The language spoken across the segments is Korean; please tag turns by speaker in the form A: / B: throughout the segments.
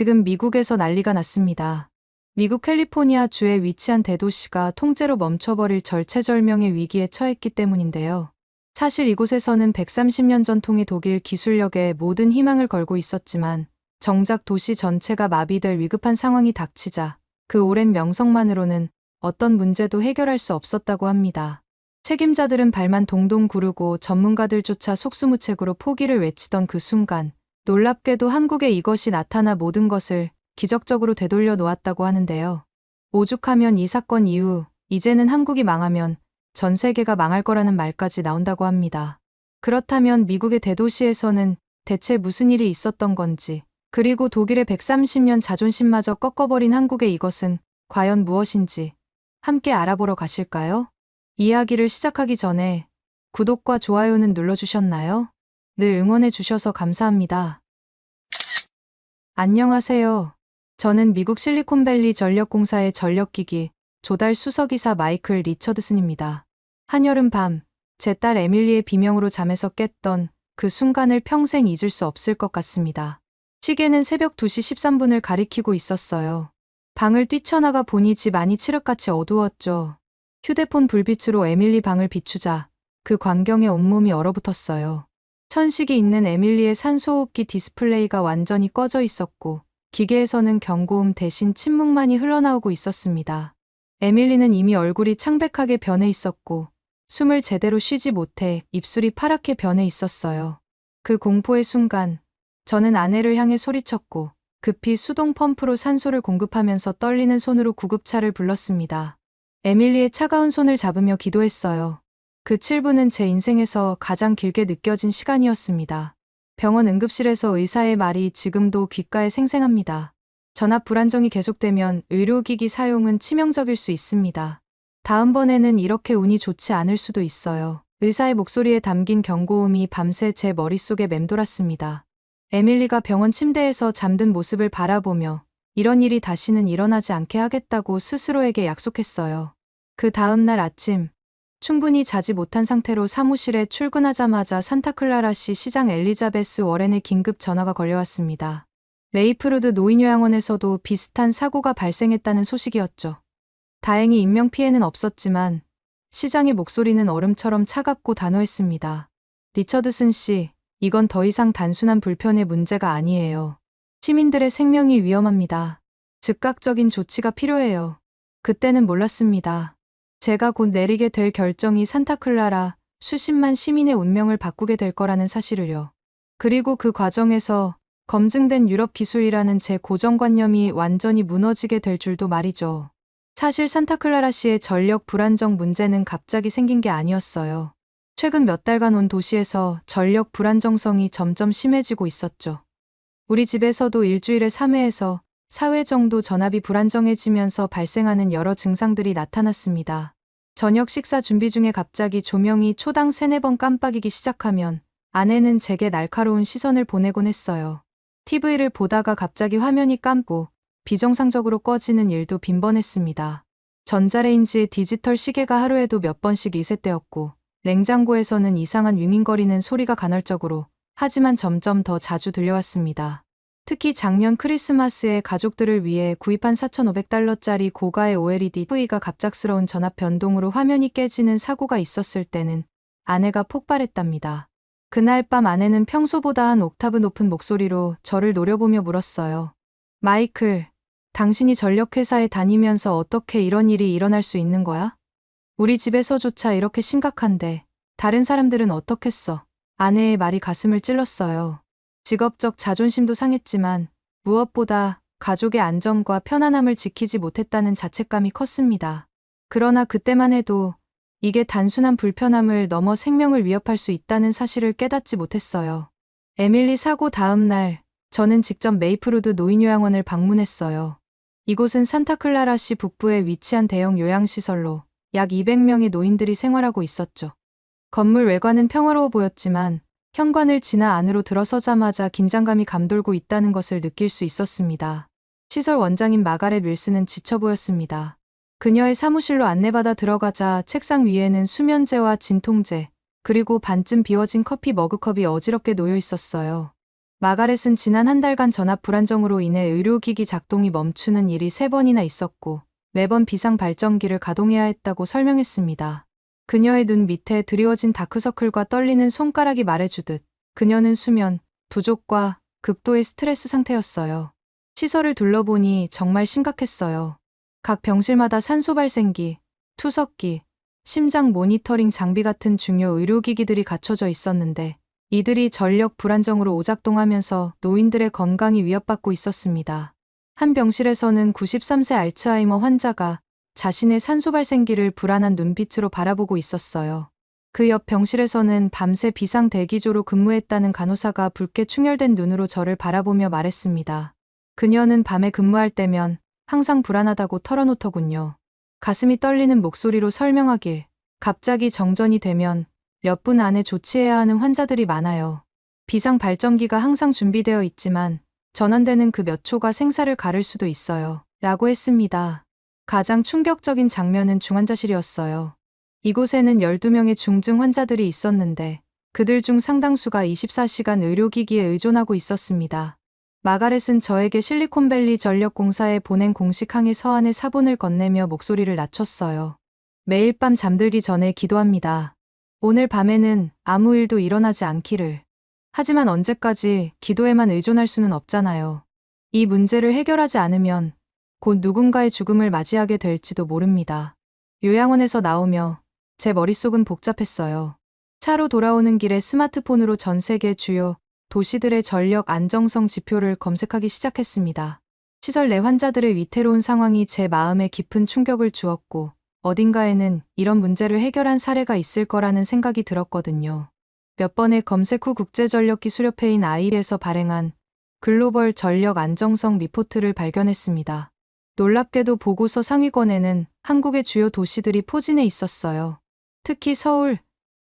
A: 지금 미국에서 난리가 났습니다. 미국 캘리포니아 주에 위치한 대도시가 통째로 멈춰버릴 절체절명의 위기에 처했기 때문인데요. 사실 이곳에서는 130년 전통의 독일 기술력에 모든 희망을 걸고 있었지만 정작 도시 전체가 마비될 위급한 상황이 닥치자 그 오랜 명성만으로는 어떤 문제도 해결할 수 없었다고 합니다. 책임자들은 발만 동동 구르고 전문가들조차 속수무책으로 포기를 외치던 그 순간 놀랍게도 한국에 이것이 나타나 모든 것을 기적적으로 되돌려 놓았다고 하는데요. 오죽하면 이 사건 이후 이제는 한국이 망하면 전 세계가 망할 거라는 말까지 나온다고 합니다. 그렇다면 미국의 대도시에서는 대체 무슨 일이 있었던 건지, 그리고 독일의 130년 자존심마저 꺾어버린 한국의 이것은 과연 무엇인지 함께 알아보러 가실까요? 이야기를 시작하기 전에 구독과 좋아요는 눌러주셨나요? 늘 응원해주셔서 감사합니다. 안녕하세요. 저는 미국 실리콘밸리 전력공사의 전력기기 조달 수석이사 마이클 리처드슨입니다. 한여름 밤, 제 딸 에밀리의 비명으로 잠에서 깼던 그 순간을 평생 잊을 수 없을 것 같습니다. 시계는 새벽 2시 13분을 가리키고 있었어요. 방을 뛰쳐나가 보니 집 안이 칠흑같이 어두웠죠. 휴대폰 불빛으로 에밀리 방을 비추자 그 광경에 온몸이 얼어붙었어요. 천식이 있는 에밀리의 산소호흡기 디스플레이가 완전히 꺼져 있었고 기계에서는 경고음 대신 침묵만이 흘러나오고 있었습니다. 에밀리는 이미 얼굴이 창백하게 변해 있었고 숨을 제대로 쉬지 못해 입술이 파랗게 변해 있었어요. 그 공포의 순간 저는 아내를 향해 소리쳤고 급히 수동 펌프로 산소를 공급하면서 떨리는 손으로 구급차를 불렀습니다. 에밀리의 차가운 손을 잡으며 기도했어요. 그 7분은 제 인생에서 가장 길게 느껴진 시간이었습니다. 병원 응급실에서 의사의 말이 지금도 귓가에 생생합니다. 전압 불안정이 계속되면 의료기기 사용은 치명적일 수 있습니다. 다음번에는 이렇게 운이 좋지 않을 수도 있어요. 의사의 목소리에 담긴 경고음이 밤새 제 머릿속에 맴돌았습니다. 에밀리가 병원 침대에서 잠든 모습을 바라보며 이런 일이 다시는 일어나지 않게 하겠다고 스스로에게 약속했어요. 그 다음 날 아침, 충분히 자지 못한 상태로 사무실에 출근하자마자 산타클라라시 시장 엘리자베스 워렌의 긴급 전화가 걸려왔습니다. 메이플우드 노인요양원에서도 비슷한 사고가 발생했다는 소식이었죠. 다행히 인명피해는 없었지만 시장의 목소리는 얼음처럼 차갑고 단호했습니다. 리처드슨 씨, 이건 더 이상 단순한 불편의 문제가 아니에요. 시민들의 생명이 위험합니다. 즉각적인 조치가 필요해요. 그때는 몰랐습니다. 제가 곧 내리게 될 결정이 산타클라라 수십만 시민의 운명을 바꾸게 될 거라는 사실을요. 그리고 그 과정에서 검증된 유럽 기술이라는 제 고정관념이 완전히 무너지게 될 줄도 말이죠. 사실 산타클라라시의 전력 불안정 문제는 갑자기 생긴 게 아니었어요. 최근 몇 달간 온 도시에서 전력 불안정성이 점점 심해지고 있었죠. 우리 집에서도 일주일에 3회에서 4회 정도 전압이 불안정해지면서 발생하는 여러 증상들이 나타났습니다. 저녁 식사 준비 중에 갑자기 조명이 초당 3-4번 깜빡이기 시작하면 아내는 제게 날카로운 시선을 보내곤 했어요. TV를 보다가 갑자기 화면이 감고 비정상적으로 꺼지는 일도 빈번했습니다. 전자레인지의 디지털 시계가 하루에도 몇 번씩 리셋되었고 냉장고에서는 이상한 윙윙거리는 소리가 간헐적으로 하지만 점점 더 자주 들려왔습니다. 특히 작년 크리스마스에 가족들을 위해 구입한 4,500달러짜리 고가의 OLED TV가 갑작스러운 전압 변동으로 화면이 깨지는 사고가 있었을 때는 아내가 폭발했답니다. 그날 밤 아내는 평소보다 한 옥타브 높은 목소리로 저를 노려보며 물었어요. 마이클, 당신이 전력회사에 다니면서 어떻게 이런 일이 일어날 수 있는 거야? 우리 집에서조차 이렇게 심각한데 다른 사람들은 어떻겠어? 아내의 말이 가슴을 찔렀어요. 직업적 자존심도 상했지만 무엇보다 가족의 안전과 편안함을 지키지 못했다는 자책감이 컸습니다. 그러나 그때만 해도 이게 단순한 불편함을 넘어 생명을 위협할 수 있다는 사실을 깨닫지 못했어요. 에밀리 사고 다음 날 저는 직접 메이플우드 노인요양원을 방문했어요. 이곳은 산타클라라시 북부에 위치한 대형 요양시설로 약 200명의 노인들이 생활하고 있었죠. 건물 외관은 평화로워 보였지만 현관을 지나 안으로 들어서자마자 긴장감이 감돌고 있다는 것을 느낄 수 있었습니다. 시설 원장인 마가렛 윌슨은 지쳐 보였습니다. 그녀의 사무실로 안내받아 들어가자 책상 위에는 수면제와 진통제, 그리고 반쯤 비워진 커피 머그컵이 어지럽게 놓여 있었어요. 마가렛은 지난 한 달간 전압 불안정으로 인해 의료기기 작동이 멈추는 일이 3번이나 있었고 매번 비상 발전기를 가동해야 했다고 설명했습니다. 그녀의 눈 밑에 드리워진 다크서클과 떨리는 손가락이 말해주듯 그녀는 수면 부족과 극도의 스트레스 상태였어요. 시설을 둘러보니 정말 심각했어요. 각 병실마다 산소 발생기, 투석기, 심장 모니터링 장비 같은 중요 의료기기들이 갖춰져 있었는데 이들이 전력 불안정으로 오작동하면서 노인들의 건강이 위협받고 있었습니다. 한 병실에서는 93세 알츠하이머 환자가 자신의 산소 발생기를 불안한 눈빛으로 바라보고 있었어요. 그 옆 병실에서는 밤새 비상 대기조로 근무했다는 간호사가 붉게 충혈된 눈으로 저를 바라보며 말했습니다. 그녀는 밤에 근무할 때면 항상 불안하다고 털어놓더군요. 가슴이 떨리는 목소리로 설명하길, 갑자기 정전이 되면 몇 분 안에 조치해야 하는 환자들이 많아요. 비상 발전기가 항상 준비되어 있지만 전원되는 그 몇 초가 생사를 가를 수도 있어요. 라고 했습니다. 가장 충격적인 장면은 중환자실이었어요. 이곳에는 12명의 중증 환자들이 있었는데 그들 중 상당수가 24시간 의료기기에 의존하고 있었습니다. 마가렛은 저에게 실리콘밸리 전력공사에 보낸 공식 항의 서한의 사본을 건네며 목소리를 낮췄어요. 매일 밤 잠들기 전에 기도합니다. 오늘 밤에는 아무 일도 일어나지 않기를. 하지만 언제까지 기도에만 의존할 수는 없잖아요. 이 문제를 해결하지 않으면 곧 누군가의 죽음을 맞이하게 될지도 모릅니다. 요양원에서 나오며 제 머릿속은 복잡했어요. 차로 돌아오는 길에 스마트폰으로 전 세계 주요 도시들의 전력 안정성 지표를 검색하기 시작했습니다. 시설 내 환자들의 위태로운 상황이 제 마음에 깊은 충격을 주었고 어딘가에는 이런 문제를 해결한 사례가 있을 거라는 생각이 들었거든요. 몇 번의 검색 후 국제전력기술협회인 IE에서 발행한 글로벌 전력 안정성 리포트를 발견했습니다. 놀랍게도 보고서 상위권에는 한국의 주요 도시들이 포진해 있었어요. 특히 서울,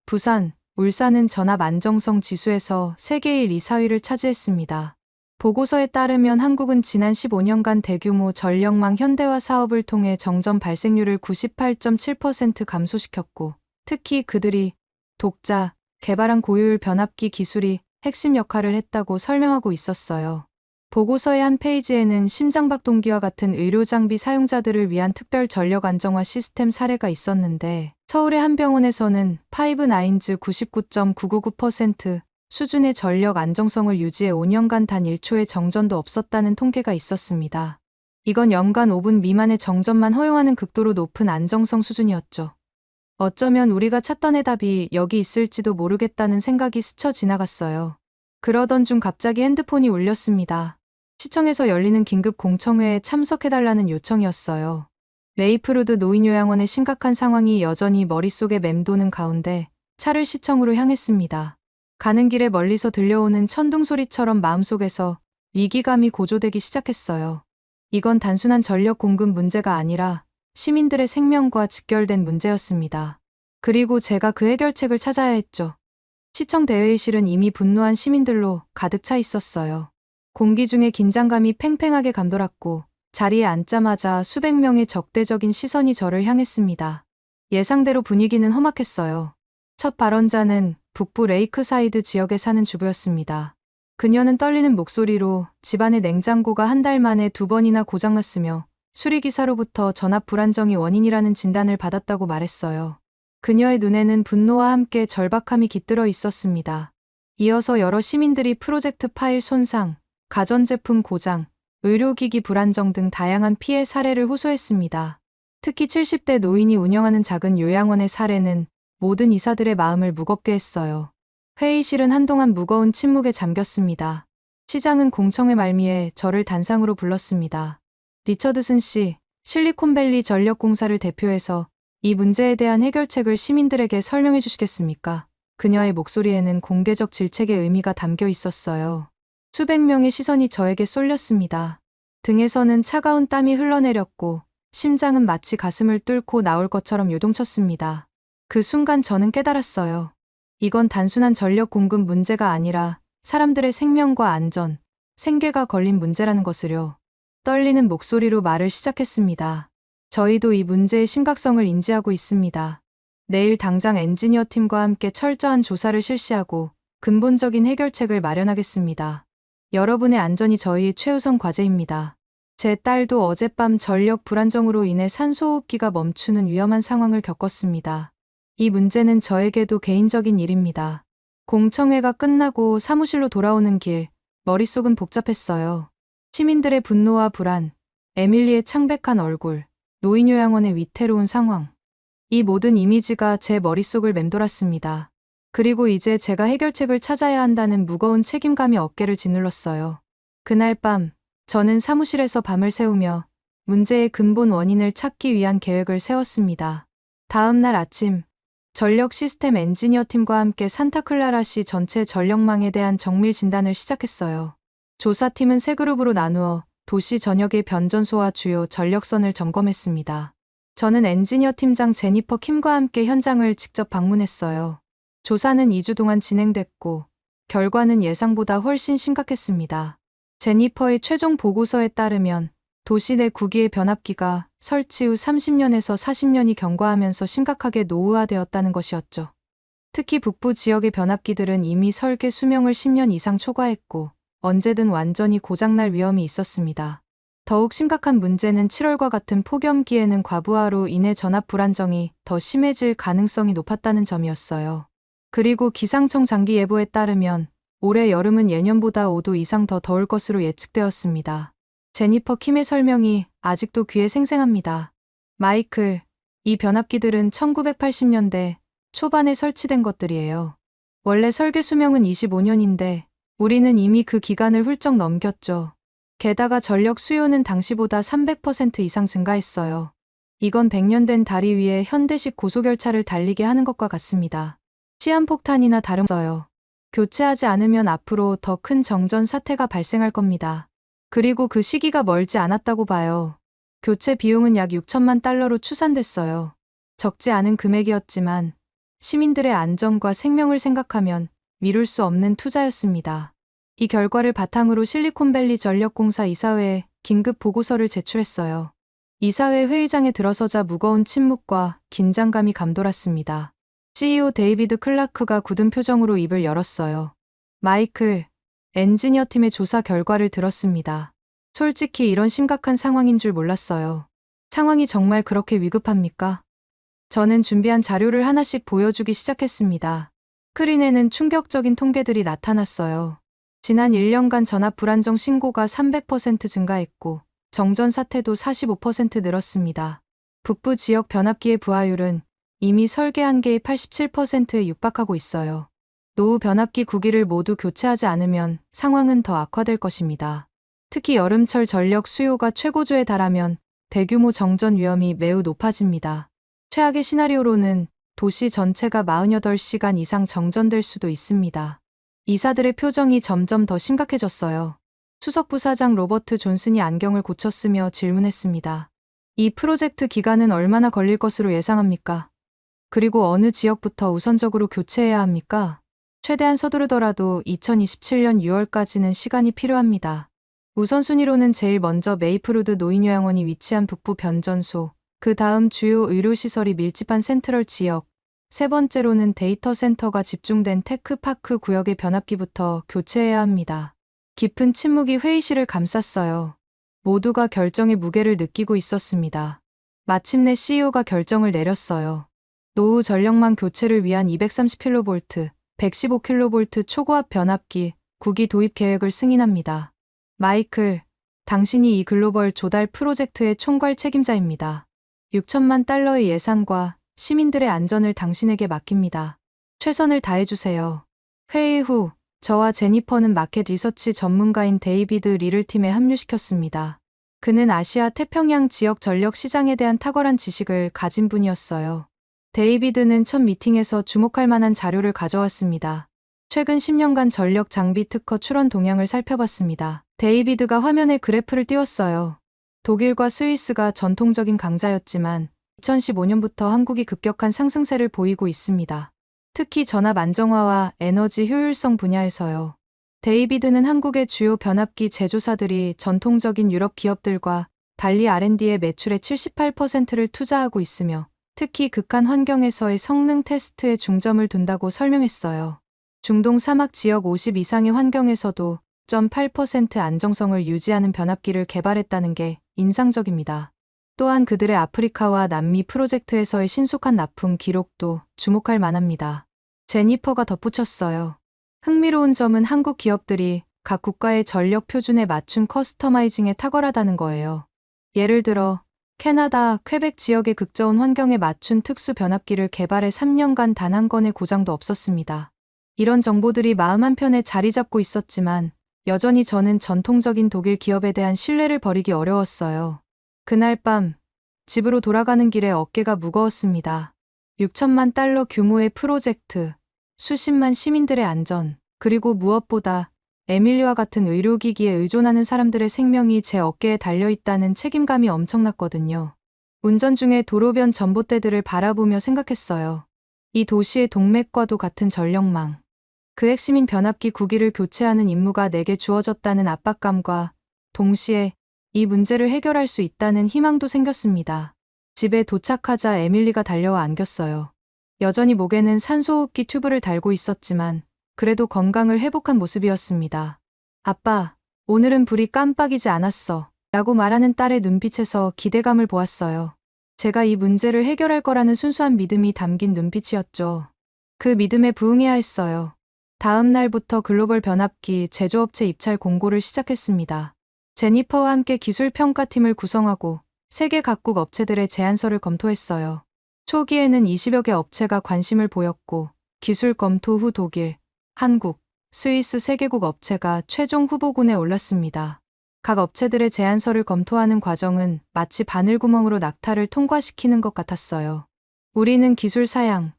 A: 부산, 울산은 전압 안정성 지수에서 세계 1, 2, 4위를 차지했습니다. 보고서에 따르면 한국은 지난 15년간 대규모 전력망 현대화 사업을 통해 정전 발생률을 98.7% 감소시켰고, 특히 그들이 독자, 개발한 고효율 변압기 기술이 핵심 역할을 했다고 설명하고 있었어요. 보고서의 한 페이지에는 심장박동기와 같은 의료장비 사용자들을 위한 특별 전력 안정화 시스템 사례가 있었는데 서울의 한 병원에서는 파이브나인즈 99.999% 수준의 전력 안정성을 유지해 5년간 단 1초의 정전도 없었다는 통계가 있었습니다. 이건 연간 5분 미만의 정전만 허용하는 극도로 높은 안정성 수준이었죠. 어쩌면 우리가 찾던 해답이 여기 있을지도 모르겠다는 생각이 스쳐 지나갔어요. 그러던 중 갑자기 핸드폰이 울렸습니다. 시청에서 열리는 긴급 공청회에 참석해달라는 요청이었어요. 메이플우드 노인요양원의 심각한 상황이 여전히 머릿속에 맴도는 가운데 차를 시청으로 향했습니다. 가는 길에 멀리서 들려오는 천둥 소리처럼 마음속에서 위기감이 고조되기 시작했어요. 이건 단순한 전력 공급 문제가 아니라 시민들의 생명과 직결된 문제였습니다. 그리고 제가 그 해결책을 찾아야 했죠. 시청 대회의실은 이미 분노한 시민들로 가득 차 있었어요. 공기 중에 긴장감이 팽팽하게 감돌았고 자리에 앉자마자 수백 명의 적대적인 시선이 저를 향했습니다. 예상대로 분위기는 험악했어요. 첫 발언자는 북부 레이크사이드 지역에 사는 주부였습니다. 그녀는 떨리는 목소리로 집안의 냉장고가 한 달 만에 2번이나 고장났으며 수리기사로부터 전압 불안정이 원인이라는 진단을 받았다고 말했어요. 그녀의 눈에는 분노와 함께 절박함이 깃들어 있었습니다. 이어서 여러 시민들이 프로젝트 파일 손상, 가전제품 고장, 의료기기 불안정 등 다양한 피해 사례를 호소했습니다. 특히 70대 노인이 운영하는 작은 요양원의 사례는 모든 이사들의 마음을 무겁게 했어요. 회의실은 한동안 무거운 침묵에 잠겼습니다. 시장은 공청회 말미에 저를 단상으로 불렀습니다. 리처드슨 씨, 실리콘밸리 전력공사를 대표해서 이 문제에 대한 해결책을 시민들에게 설명해 주시겠습니까? 그녀의 목소리에는 공개적 질책의 의미가 담겨 있었어요. 수백 명의 시선이 저에게 쏠렸습니다. 등에서는 차가운 땀이 흘러내렸고 심장은 마치 가슴을 뚫고 나올 것처럼 요동쳤습니다. 그 순간 저는 깨달았어요. 이건 단순한 전력 공급 문제가 아니라 사람들의 생명과 안전, 생계가 걸린 문제라는 것을요. 떨리는 목소리로 말을 시작했습니다. 저희도 이 문제의 심각성을 인지하고 있습니다. 내일 당장 엔지니어 팀과 함께 철저한 조사를 실시하고 근본적인 해결책을 마련하겠습니다. 여러분의 안전이 저희의 최우선 과제입니다. 제 딸도 어젯밤 전력 불안정으로 인해 산소호흡기가 멈추는 위험한 상황을 겪었습니다. 이 문제는 저에게도 개인적인 일입니다. 공청회가 끝나고 사무실로 돌아오는 길, 머릿속은 복잡했어요. 시민들의 분노와 불안, 에밀리의 창백한 얼굴, 노인요양원의 위태로운 상황. 이 모든 이미지가 제 머릿속을 맴돌았습니다. 그리고 이제 제가 해결책을 찾아야 한다는 무거운 책임감이 어깨를 짓눌렀어요. 그날 밤, 저는 사무실에서 밤을 새우며 문제의 근본 원인을 찾기 위한 계획을 세웠습니다. 다음 날 아침, 전력 시스템 엔지니어 팀과 함께 산타클라라시 전체 전력망에 대한 정밀 진단을 시작했어요. 조사팀은 세 그룹으로 나누어 도시 전역의 변전소와 주요 전력선을 점검했습니다. 저는 엔지니어 팀장 제니퍼 킴과 함께 현장을 직접 방문했어요. 조사는 2주 동안 진행됐고 결과는 예상보다 훨씬 심각했습니다. 제니퍼의 최종 보고서에 따르면 도시 내 구기의 변압기가 설치 후 30년에서 40년이 경과하면서 심각하게 노후화되었다는 것이었죠. 특히 북부 지역의 변압기들은 이미 설계 수명을 10년 이상 초과했고 언제든 완전히 고장날 위험이 있었습니다. 더욱 심각한 문제는 7월과 같은 폭염기에는 과부하로 인해 전압 불안정이 더 심해질 가능성이 높았다는 점이었어요. 그리고 기상청 장기 예보에 따르면 올해 여름은 예년보다 5도 이상 더 더울 것으로 예측되었습니다. 제니퍼 킴의 설명이 아직도 귀에 생생합니다. 마이클, 이 변압기들은 1980년대 초반에 설치된 것들이에요. 원래 설계 수명은 25년인데 우리는 이미 그 기간을 훌쩍 넘겼죠. 게다가 전력 수요는 당시보다 300% 이상 증가했어요. 이건 100년 된 다리 위에 현대식 고속열차를 달리게 하는 것과 같습니다. 시한폭탄이나 다름없어요. 교체하지 않으면 앞으로 더 큰 정전 사태가 발생할 겁니다. 그리고 그 시기가 멀지 않았다고 봐요. 교체 비용은 약 6천만 달러로 추산됐어요. 적지 않은 금액이었지만 시민들의 안전과 생명을 생각하면 미룰 수 없는 투자였습니다. 이 결과를 바탕으로 실리콘밸리 전력공사 이사회에 긴급 보고서를 제출했어요. 이사회 회의장에 들어서자 무거운 침묵과 긴장감이 감돌았습니다. CEO 데이비드 클라크가 굳은 표정으로 입을 열었어요. 마이클, 엔지니어 팀의 조사 결과를 들었습니다. 솔직히 이런 심각한 상황인 줄 몰랐어요. 상황이 정말 그렇게 위급합니까? 저는 준비한 자료를 하나씩 보여주기 시작했습니다. 스크린에는 충격적인 통계들이 나타났어요. 지난 1년간 전압 불안정 신고가 300% 증가했고 정전 사태도 45% 늘었습니다. 북부 지역 변압기의 부하율은 이미 설계 한계의 87%에 육박하고 있어요. 노후 변압기 9기를 모두 교체하지 않으면 상황은 더 악화될 것입니다. 특히 여름철 전력 수요가 최고조에 달하면 대규모 정전 위험이 매우 높아집니다. 최악의 시나리오로는 도시 전체가 48시간 이상 정전될 수도 있습니다. 이사들의 표정이 점점 더 심각해졌어요. 수석부사장 로버트 존슨이 안경을 고쳤으며 질문했습니다. 이 프로젝트 기간은 얼마나 걸릴 것으로 예상합니까? 그리고 어느 지역부터 우선적으로 교체해야 합니까? 최대한 서두르더라도 2027년 6월까지는 시간이 필요합니다. 우선순위로는 제일 먼저 메이플우드 노인요양원이 위치한 북부 변전소, 그 다음 주요 의료시설이 밀집한 센트럴 지역, 세 번째로는 데이터 센터가 집중된 테크파크 구역의 변압기부터 교체해야 합니다. 깊은 침묵이 회의실을 감쌌어요. 모두가 결정의 무게를 느끼고 있었습니다. 마침내 CEO가 결정을 내렸어요. 노후 전력망 교체를 위한 230kV, 115kV 초고압 변압기 9기 도입 계획을 승인합니다. 마이클, 당신이 이 글로벌 조달 프로젝트의 총괄 책임자입니다. 6천만 달러의 예산과 시민들의 안전을 당신에게 맡깁니다. 최선을 다해주세요. 회의 후, 저와 제니퍼는 마켓 리서치 전문가인 데이비드 리를 팀에 합류시켰습니다. 그는 아시아 태평양 지역 전력 시장에 대한 탁월한 지식을 가진 분이었어요. 데이비드는 첫 미팅에서 주목할 만한 자료를 가져왔습니다. 최근 10년간 전력 장비 특허 출원 동향을 살펴봤습니다. 데이비드가 화면에 그래프를 띄웠어요. 독일과 스위스가 전통적인 강자였지만 2015년부터 한국이 급격한 상승세를 보이고 있습니다. 특히 전압 안정화와 에너지 효율성 분야에서요. 데이비드는 한국의 주요 변압기 제조사들이 전통적인 유럽 기업들과 달리 R&D의 매출의 78%를 투자하고 있으며 특히 극한 환경에서의 성능 테스트에 중점을 둔다고 설명했어요. 중동 사막 지역 50 이상의 환경에서도 96.8% 안정성을 유지하는 변압기를 개발했다는 게 인상적입니다. 또한 그들의 아프리카와 남미 프로젝트에서의 신속한 납품 기록도 주목할 만합니다. 제니퍼가 덧붙였어요. 흥미로운 점은 한국 기업들이 각 국가의 전력 표준에 맞춘 커스터마이징에 탁월하다는 거예요. 예를 들어 캐나다, 퀘벡 지역의 극저온 환경에 맞춘 특수 변압기를 개발해 3년간 단 한 건의 고장도 없었습니다. 이런 정보들이 마음 한편에 자리 잡고 있었지만 여전히 저는 전통적인 독일 기업에 대한 신뢰를 버리기 어려웠어요. 그날 밤 집으로 돌아가는 길에 어깨가 무거웠습니다. 6천만 달러 규모의 프로젝트, 수십만 시민들의 안전, 그리고 무엇보다 에밀리와 같은 의료기기에 의존하는 사람들의 생명이 제 어깨에 달려있다는 책임감이 엄청났거든요. 운전 중에 도로변 전봇대들을 바라보며 생각했어요. 이 도시의 동맥과도 같은 전력망. 그 핵심인 변압기 구기를 교체하는 임무가 내게 주어졌다는 압박감과 동시에 이 문제를 해결할 수 있다는 희망도 생겼습니다. 집에 도착하자 에밀리가 달려와 안겼어요. 여전히 목에는 산소호흡기 튜브를 달고 있었지만 그래도 건강을 회복한 모습이었습니다. 아빠, 오늘은 불이 깜빡이지 않았어. 라고 말하는 딸의 눈빛에서 기대감을 보았어요. 제가 이 문제를 해결할 거라는 순수한 믿음이 담긴 눈빛이었죠. 그 믿음에 부응해야 했어요. 다음 날부터 글로벌 변압기 제조업체 입찰 공고를 시작했습니다. 제니퍼와 함께 기술평가팀을 구성하고 세계 각국 업체들의 제안서를 검토했어요. 초기에는 20여 개 업체가 관심을 보였고 기술 검토 후 독일, 한국, 스위스 3개국 업체가 최종 후보군에 올랐습니다. 각 업체들의 제안서를 검토하는 과정은 마치 바늘구멍으로 낙타를 통과시키는 것 같았어요. 우리는 기술 사양,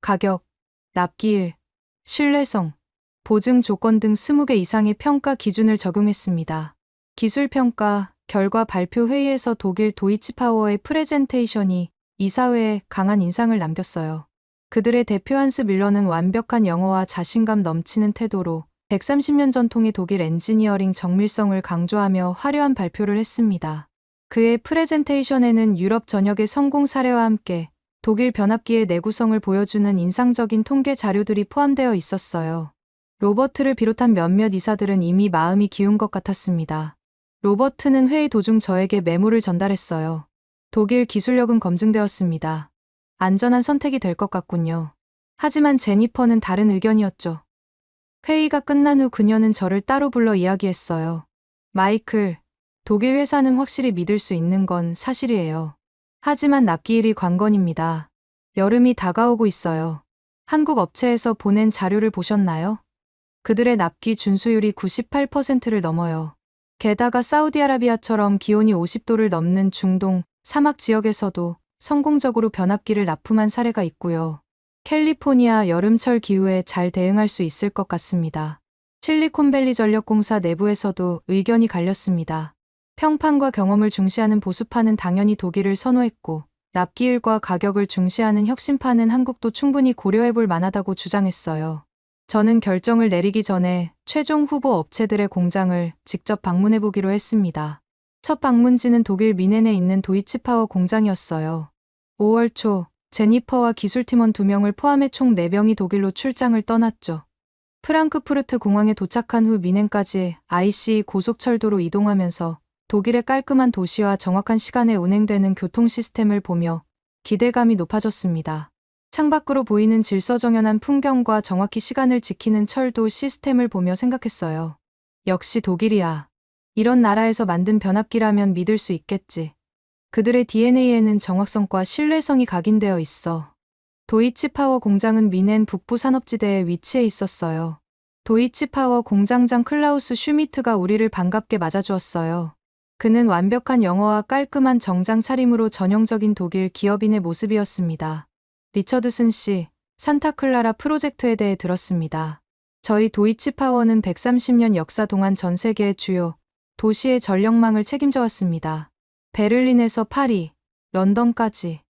A: 가격, 납기일, 신뢰성, 보증 조건 등 20개 이상의 평가 기준을 적용했습니다. 기술평가 결과 발표 회의에서 독일 도이치파워의 프레젠테이션이 이사회에 강한 인상을 남겼어요. 그들의 대표 한스 밀러는 완벽한 영어와 자신감 넘치는 태도로 130년 전통의 독일 엔지니어링 정밀성을 강조하며 화려한 발표를 했습니다. 그의 프레젠테이션에는 유럽 전역의 성공 사례와 함께 독일 변압기의 내구성을 보여주는 인상적인 통계 자료들이 포함되어 있었어요. 로버트를 비롯한 몇몇 이사들은 이미 마음이 기운 것 같았습니다. 로버트는 회의 도중 저에게 메모를 전달했어요. 독일 기술력은 검증되었습니다. 안전한 선택이 될 것 같군요. 하지만 제니퍼는 다른 의견이었죠. 회의가 끝난 후 그녀는 저를 따로 불러 이야기했어요. 마이클, 독일 회사는 확실히 믿을 수 있는 건 사실이에요. 하지만 납기일이 관건입니다. 여름이 다가오고 있어요. 한국 업체에서 보낸 자료를 보셨나요? 그들의 납기 준수율이 98%를 넘어요. 게다가 사우디아라비아처럼 기온이 50도를 넘는 중동, 사막 지역에서도 성공적으로 변압기를 납품한 사례가 있고요. 캘리포니아 여름철 기후에 잘 대응할 수 있을 것 같습니다. 실리콘밸리 전력공사 내부에서도 의견이 갈렸습니다. 평판과 경험을 중시하는 보수파는 당연히 독일을 선호했고 납기일과 가격을 중시하는 혁신파는 한국도 충분히 고려해볼 만하다고 주장했어요. 저는 결정을 내리기 전에 최종 후보 업체들의 공장을 직접 방문해보기로 했습니다. 첫 방문지는 독일 미넨에 있는 도이치파워 공장이었어요. 5월 초 제니퍼와 기술팀원 2명을 포함해 총 4명이 독일로 출장을 떠났죠. 프랑크푸르트 공항에 도착한 후 미넨까지 IC 고속철도로 이동하면서 독일의 깔끔한 도시와 정확한 시간에 운행되는 교통 시스템을 보며 기대감이 높아졌습니다. 창밖으로 보이는 질서정연한 풍경과 정확히 시간을 지키는 철도 시스템을 보며 생각했어요. 역시 독일이야. 이런 나라에서 만든 변압기라면 믿을 수 있겠지. 그들의 DNA에는 정확성과 신뢰성이 각인되어 있어. 도이치파워 공장은 미넨 북부 산업지대에 위치해 있었어요. 도이치파워 공장장 클라우스 슈미트가 우리를 반갑게 맞아주었어요. 그는 완벽한 영어와 깔끔한 정장 차림으로 전형적인 독일 기업인의 모습이었습니다. 리처드슨 씨, 산타클라라 프로젝트에 대해 들었습니다. 저희 도이치파워는 130년 역사 동안 전 세계의 주요 도시의 전력망을 책임져 왔습니다. 베를린에서 파리, 런던까지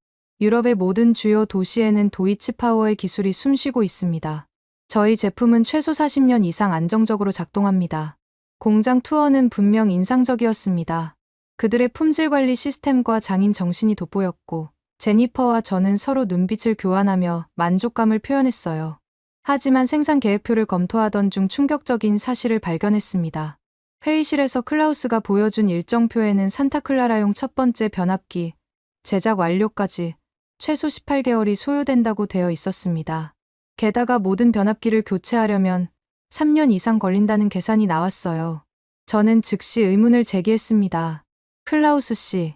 A: 유럽의 모든 주요 도시에는 도이치파워의 기술이 숨쉬고 있습니다. 저희 제품은 최소 40년 이상 안정적으로 작동합니다. 공장 투어는 분명 인상적이었습니다. 그들의 품질 관리 시스템과 장인 정신이 돋보였고 제니퍼와 저는 서로 눈빛을 교환하며 만족감을 표현했어요. 하지만 생산 계획표를 검토하던 중 충격적인 사실을 발견했습니다. 회의실에서 클라우스가 보여준 일정표에는 산타클라라용 첫 번째 변압기 제작 완료까지 최소 18개월이 소요된다고 되어 있었습니다. 게다가 모든 변압기를 교체하려면 3년 이상 걸린다는 계산이 나왔어요. 저는 즉시 의문을 제기했습니다. 클라우스 씨,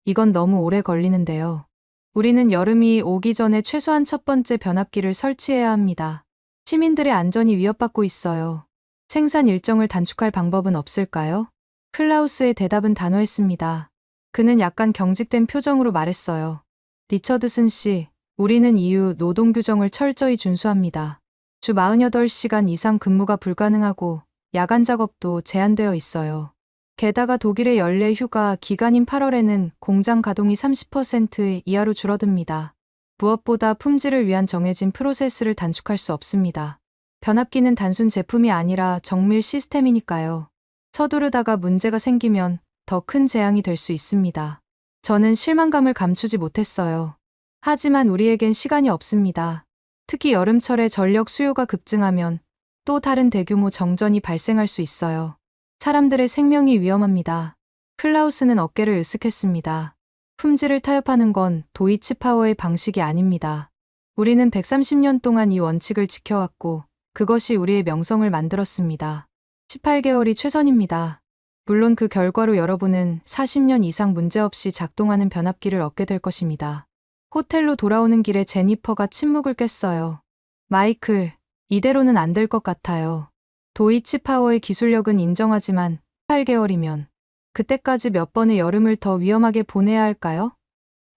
A: 이건 너무 오래 걸리는데요. 우리는 여름이 오기 전에 최소한 첫 번째 변압기를 설치해야 합니다. 시민들의 안전이 위협받고 있어요. 생산 일정을 단축할 방법은 없을까요? 클라우스의 대답은 단호했습니다. 그는 약간 경직된 표정으로 말했어요. 리처드슨 씨, 우리는 EU 노동 규정을 철저히 준수합니다. 주 48시간 이상 근무가 불가능하고 야간 작업도 제한되어 있어요. 게다가 독일의 연례 휴가 기간인 8월에는 공장 가동이 30% 이하로 줄어듭니다. 무엇보다 품질을 위한 정해진 프로세스를 단축할 수 없습니다. 변압기는 단순 제품이 아니라 정밀 시스템이니까요. 서두르다가 문제가 생기면 더 큰 재앙이 될 수 있습니다. 저는 실망감을 감추지 못했어요. 하지만 우리에겐 시간이 없습니다. 특히 여름철에 전력 수요가 급증하면 또 다른 대규모 정전이 발생할 수 있어요. 사람들의 생명이 위험합니다. 클라우스는 어깨를 으쓱했습니다. 품질을 타협하는 건 도이치 파워의 방식이 아닙니다. 우리는 130년 동안 이 원칙을 지켜왔고 그것이 우리의 명성을 만들었습니다. 18개월이 최선입니다. 물론 그 결과로 여러분은 40년 이상 문제없이 작동하는 변압기를 얻게 될 것입니다. 호텔로 돌아오는 길에 제니퍼가 침묵을 깼어요. 마이클, 이대로는 안 될 것 같아요. 도이치 파워의 기술력은 인정하지만 8개월이면 그때까지 몇 번의 여름을 더 위험하게 보내야 할까요?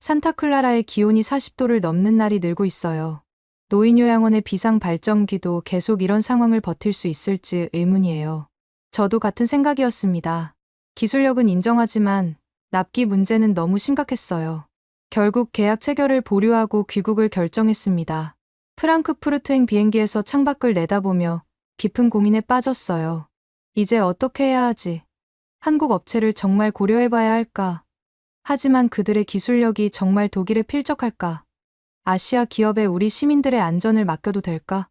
A: 산타클라라의 기온이 40도를 넘는 날이 늘고 있어요. 노인요양원의 비상 발전기도 계속 이런 상황을 버틸 수 있을지 의문이에요. 저도 같은 생각이었습니다. 기술력은 인정하지만 납기 문제는 너무 심각했어요. 결국 계약 체결을 보류하고 귀국을 결정했습니다. 프랑크푸르트행 비행기에서 창밖을 내다보며 깊은 고민에 빠졌어요. 이제 어떻게 해야 하지? 한국 업체를 정말 고려해봐야 할까? 하지만 그들의 기술력이 정말 독일에 필적할까? 아시아 기업에 우리 시민들의 안전을 맡겨도 될까?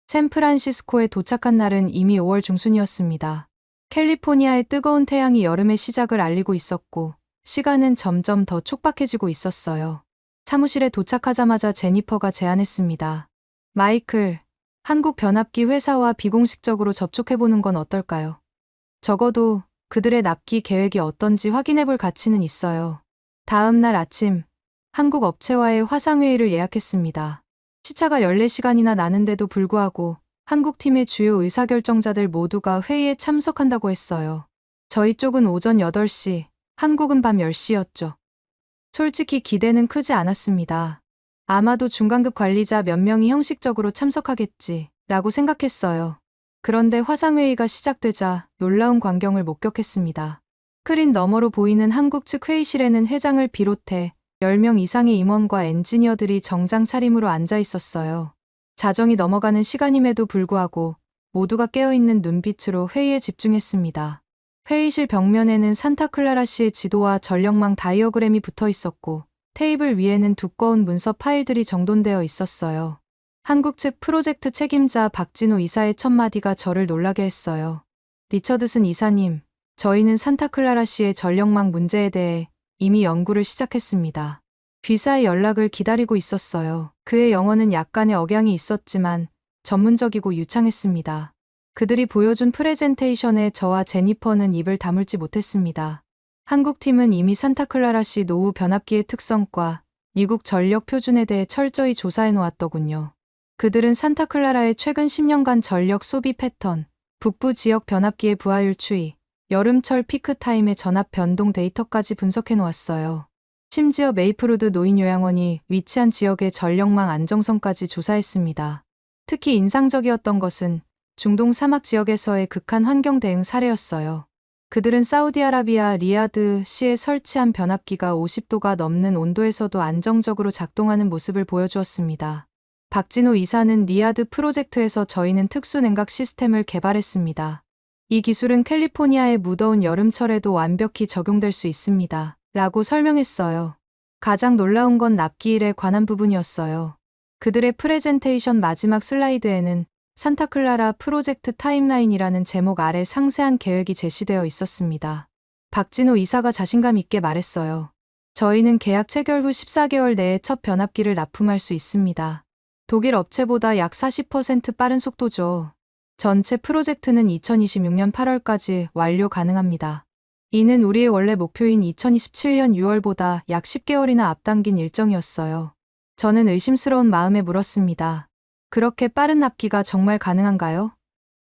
A: 샌프란시스코에 도착한 날은 이미 5월 중순이었습니다. 캘리포니아의 뜨거운 태양이 여름의 시작을 알리고 있었고 시간은 점점 더 촉박해지고 있었어요. 사무실에 도착하자마자 제니퍼가 제안했습니다. 마이클, 한국 변압기 회사와 비공식적으로 접촉해보는 건 어떨까요? 적어도 그들의 납기 계획이 어떤지 확인해볼 가치는 있어요. 다음 날 아침, 한국 업체와의 화상회의를 예약했습니다. 시차가 14시간이나 나는데도 불구하고 한국 팀의 주요 의사결정자들 모두가 회의에 참석한다고 했어요. 저희 쪽은 오전 8시, 한국은 밤 10시였죠. 솔직히 기대는 크지 않았습니다. 아마도 중간급 관리자 몇 명이 형식적으로 참석하겠지 라고 생각했어요. 그런데 화상회의가 시작되자 놀라운 광경을 목격했습니다. 스크린 너머로 보이는 한국 측 회의실에는 회장을 비롯해 10명 이상의 임원과 엔지니어들이 정장 차림으로 앉아 있었어요. 자정이 넘어가는 시간임에도 불구하고 모두가 깨어있는 눈빛으로 회의에 집중했습니다. 회의실 벽면에는 산타클라라 시의 지도와 전력망 다이어그램이 붙어 있었고 테이블 위에는 두꺼운 문서 파일들이 정돈되어 있었어요. 한국 측 프로젝트 책임자 박진호 이사의 첫 마디가 저를 놀라게 했어요. 리처드슨 이사님, 저희는 산타클라라 시의 전력망 문제에 대해 이미 연구를 시작했습니다. 귀사의 연락을 기다리고 있었어요. 그의 영어는 약간의 억양이 있었지만 전문적이고 유창했습니다. 그들이 보여준 프레젠테이션에 저와 제니퍼는 입을 다물지 못했습니다. 한국팀은 이미 산타클라라시 노후 변압기의 특성과 미국 전력 표준에 대해 철저히 조사해 놓았더군요. 그들은 산타클라라의 최근 10년간 전력 소비 패턴, 북부 지역 변압기의 부하율 추이, 여름철 피크타임의 전압 변동 데이터까지 분석해 놓았어요. 심지어 메이플우드 노인요양원이 위치한 지역의 전력망 안정성까지 조사했습니다. 특히 인상적이었던 것은 중동 사막 지역에서의 극한 환경 대응 사례였어요. 그들은 사우디아라비아 리야드 시에 설치한 변압기가 50도가 넘는 온도에서도 안정적으로 작동하는 모습을 보여주었습니다. 박진호 이사는 리야드 프로젝트에서 저희는 특수 냉각 시스템을 개발했습니다. 이 기술은 캘리포니아의 무더운 여름철에도 완벽히 적용될 수 있습니다. 라고 설명했어요. 가장 놀라운 건 납기일에 관한 부분이었어요. 그들의 프레젠테이션 마지막 슬라이드에는 산타클라라 프로젝트 타임라인이라는 제목 아래 상세한 계획이 제시되어 있었습니다. 박진호 이사가 자신감 있게 말했어요. 저희는 계약 체결 후 14개월 내에 첫 변압기를 납품할 수 있습니다. 독일 업체보다 약 40% 빠른 속도죠. 전체 프로젝트는 2026년 8월까지 완료 가능합니다. 이는 우리의 원래 목표인 2027년 6월보다 약 10개월이나 앞당긴 일정이었어요. 저는 의심스러운 마음에 물었습니다. 그렇게 빠른 납기가 정말 가능한가요?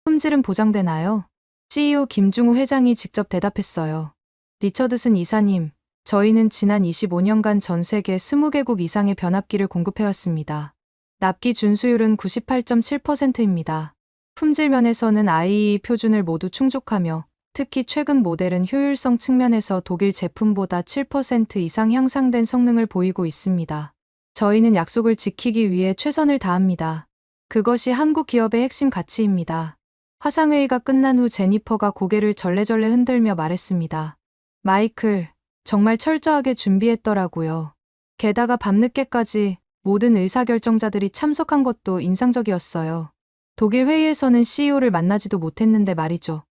A: 품질은 보장되나요? CEO 김중우 회장이 직접 대답했어요. 리처드슨 이사님, 저희는 지난 25년간 전 세계 20개국 이상의 변압기를 공급해왔습니다. 납기 준수율은 98.7%입니다. 품질 면에서는 IEE 표준을 모두 충족하며 특히 최근 모델은 효율성 측면에서 독일 제품보다 7% 이상 향상된 성능을 보이고 있습니다. 저희는 약속을 지키기 위해 최선을 다합니다. 그것이 한국 기업의 핵심 가치입니다. 화상회의가 끝난 후 제니퍼가 고개를 절레절레 흔들며 말했습니다. 마이클, 정말 철저하게 준비했더라고요. 게다가 밤늦게까지 모든 의사결정자들이 참석한 것도 인상적이었어요. 독일 회의에서는 CEO를 만나지도 못했는데 말이죠.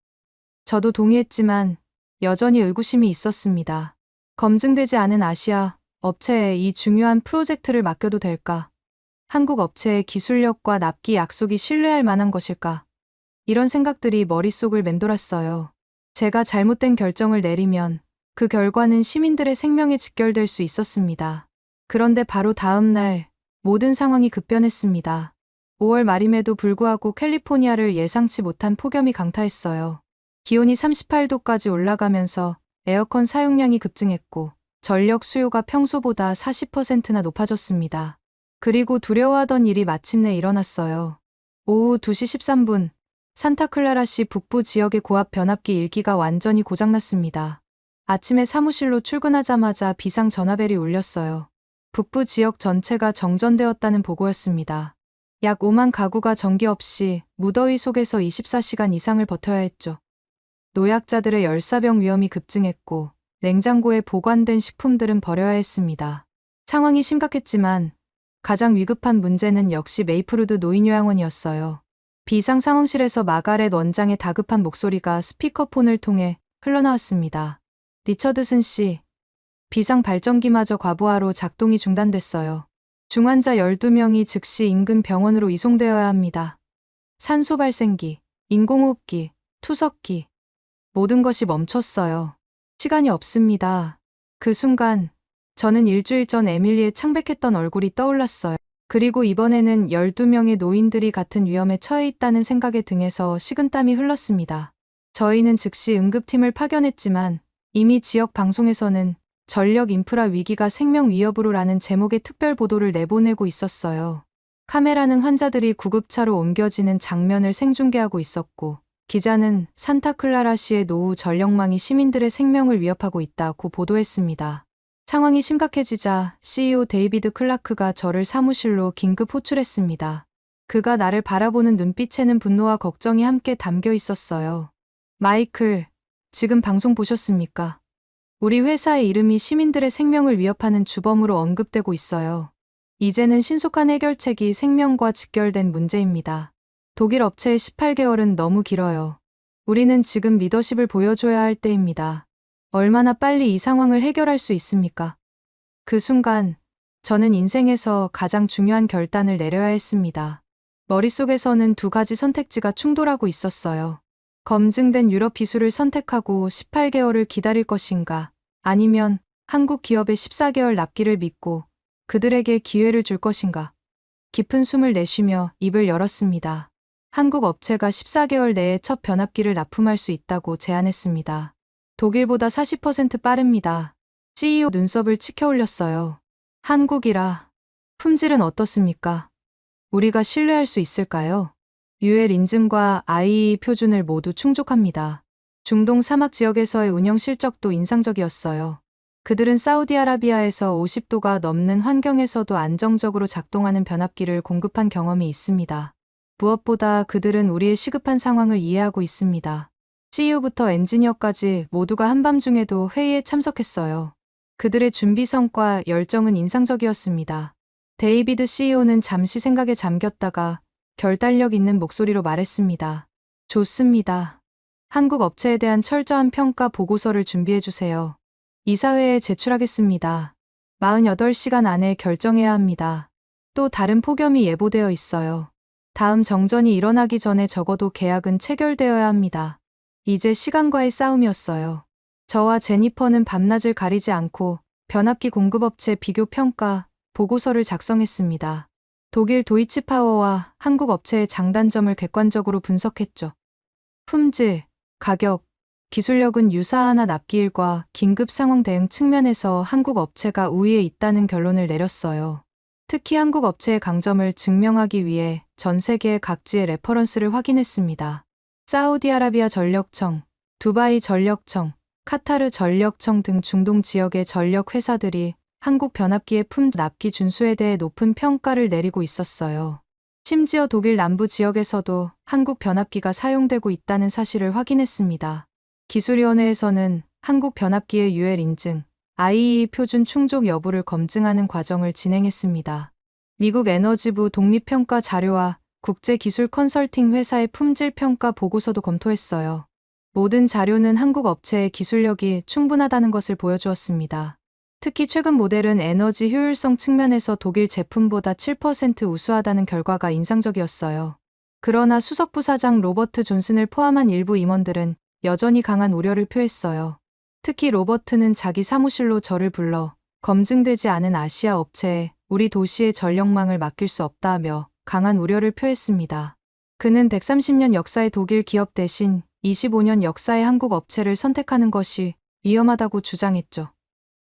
A: 저도 동의했지만 여전히 의구심이 있었습니다. 검증되지 않은 아시아 업체에 이 중요한 프로젝트를 맡겨도 될까? 한국 업체의 기술력과 납기 약속이 신뢰할 만한 것일까? 이런 생각들이 머릿속을 맴돌았어요. 제가 잘못된 결정을 내리면 그 결과는 시민들의 생명에 직결될 수 있었습니다. 그런데 바로 다음 날 모든 상황이 급변했습니다. 5월 말임에도 불구하고 캘리포니아를 예상치 못한 폭염이 강타했어요. 기온이 38도까지 올라가면서 에어컨 사용량이 급증했고 전력 수요가 평소보다 40%나 높아졌습니다. 그리고 두려워하던 일이 마침내 일어났어요. 오후 2시 13분, 산타클라라시 북부 지역의 고압 변압기 1기가 완전히 고장났습니다. 아침에 사무실로 출근하자마자 비상 전화벨이 울렸어요. 북부 지역 전체가 정전되었다는 보고였습니다. 약 5만 가구가 전기 없이 무더위 속에서 24시간 이상을 버텨야 했죠. 노약자들의 열사병 위험이 급증했고 냉장고에 보관된 식품들은 버려야 했습니다. 상황이 심각했지만 가장 위급한 문제는 역시 메이플우드 노인요양원이었어요. 비상 상황실에서 마가렛 원장의 다급한 목소리가 스피커폰을 통해 흘러나왔습니다. 리처드슨 씨, 비상 발전기마저 과부하로 작동이 중단됐어요. 중환자 12명이 즉시 인근 병원으로 이송되어야 합니다. 산소 발생기, 인공호흡기, 투석기, 모든 것이 멈췄어요. 시간이 없습니다. 그 순간 저는 일주일 전 에밀리의 창백했던 얼굴이 떠올랐어요. 그리고 이번에는 12명의 노인들이 같은 위험에 처해 있다는 생각에 등에서 식은땀이 흘렀습니다. 저희는 즉시 응급팀을 파견했지만 이미 지역 방송에서는 전력 인프라 위기가 생명 위협으로라는 제목의 특별 보도를 내보내고 있었어요. 카메라는 환자들이 구급차로 옮겨지는 장면을 생중계하고 있었고 기자는 산타클라라시의 노후 전력망이 시민들의 생명을 위협하고 있다고 보도했습니다. 상황이 심각해지자 CEO 데이비드 클라크가 저를 사무실로 긴급 호출했습니다. 그가 나를 바라보는 눈빛에는 분노와 걱정이 함께 담겨 있었어요. 마이클, 지금 방송 보셨습니까? 우리 회사의 이름이 시민들의 생명을 위협하는 주범으로 언급되고 있어요. 이제는 신속한 해결책이 생명과 직결된 문제입니다. 독일 업체의 18개월은 너무 길어요. 우리는 지금 리더십을 보여줘야 할 때입니다. 얼마나 빨리 이 상황을 해결할 수 있습니까? 그 순간 저는 인생에서 가장 중요한 결단을 내려야 했습니다. 머릿속에서는 두 가지 선택지가 충돌하고 있었어요. 검증된 유럽 기술을 선택하고 18개월을 기다릴 것인가, 아니면 한국 기업의 14개월 납기를 믿고 그들에게 기회를 줄 것인가. 깊은 숨을 내쉬며 입을 열었습니다. 한국 업체가 14개월 내에 첫 변압기를 납품할 수 있다고 제안했습니다. 독일보다 40% 빠릅니다. CEO 눈썹을 치켜 올렸어요. 한국이라. 품질은 어떻습니까? 우리가 신뢰할 수 있을까요? UL 인증과 IEE 표준을 모두 충족합니다. 중동 사막 지역에서의 운영 실적도 인상적이었어요. 그들은 사우디아라비아에서 50도가 넘는 환경에서도 안정적으로 작동하는 변압기를 공급한 경험이 있습니다. 무엇보다 그들은 우리의 시급한 상황을 이해하고 있습니다. CEO부터 엔지니어까지 모두가 한밤중에도 회의에 참석했어요. 그들의 준비 성과 열정은 인상적이었습니다. 데이비드 CEO는 잠시 생각에 잠겼다가 결단력 있는 목소리로 말했습니다. 좋습니다. 한국 업체에 대한 철저한 평가 보고서를 준비해주세요. 이사회에 제출하겠습니다. 48시간 안에 결정해야 합니다. 또 다른 폭염이 예보되어 있어요. 다음 정전이 일어나기 전에 적어도 계약은 체결되어야 합니다. 이제 시간과의 싸움이었어요. 저와 제니퍼는 밤낮을 가리지 않고 변압기 공급업체 비교 평가 보고서를 작성했습니다. 독일 도이치파워와 한국 업체의 장단점을 객관적으로 분석했죠. 품질, 가격, 기술력은 유사하나 납기일과 긴급 상황 대응 측면에서 한국 업체가 우위에 있다는 결론을 내렸어요. 특히 한국 업체의 강점을 증명하기 위해 전 세계 각지의 레퍼런스를 확인했습니다. 사우디아라비아 전력청, 두바이 전력청, 카타르 전력청 등 중동 지역의 전력 회사들이 한국 변압기의 납기 준수에 대해 높은 평가를 내리고 있었어요. 심지어 독일 남부 지역에서도 한국 변압기가 사용되고 있다는 사실을 확인했습니다. 기술위원회에서는 한국 변압기의 UL 인증, IEE 표준 충족 여부를 검증하는 과정을 진행했습니다. 미국 에너지부 독립평가 자료와 국제기술 컨설팅 회사의 품질평가 보고서도 검토했어요. 모든 자료는 한국 업체의 기술력이 충분하다는 것을 보여주었습니다. 특히 최근 모델은 에너지 효율성 측면에서 독일 제품보다 7% 우수하다는 결과가 인상적이었어요. 그러나 수석부사장 로버트 존슨을 포함한 일부 임원들은 여전히 강한 우려를 표했어요. 특히 로버트는 자기 사무실로 저를 불러 검증되지 않은 아시아 업체에 우리 도시의 전력망을 맡길 수 없다며 강한 우려를 표했습니다. 그는 130년 역사의 독일 기업 대신 25년 역사의 한국 업체를 선택하는 것이 위험하다고 주장했죠.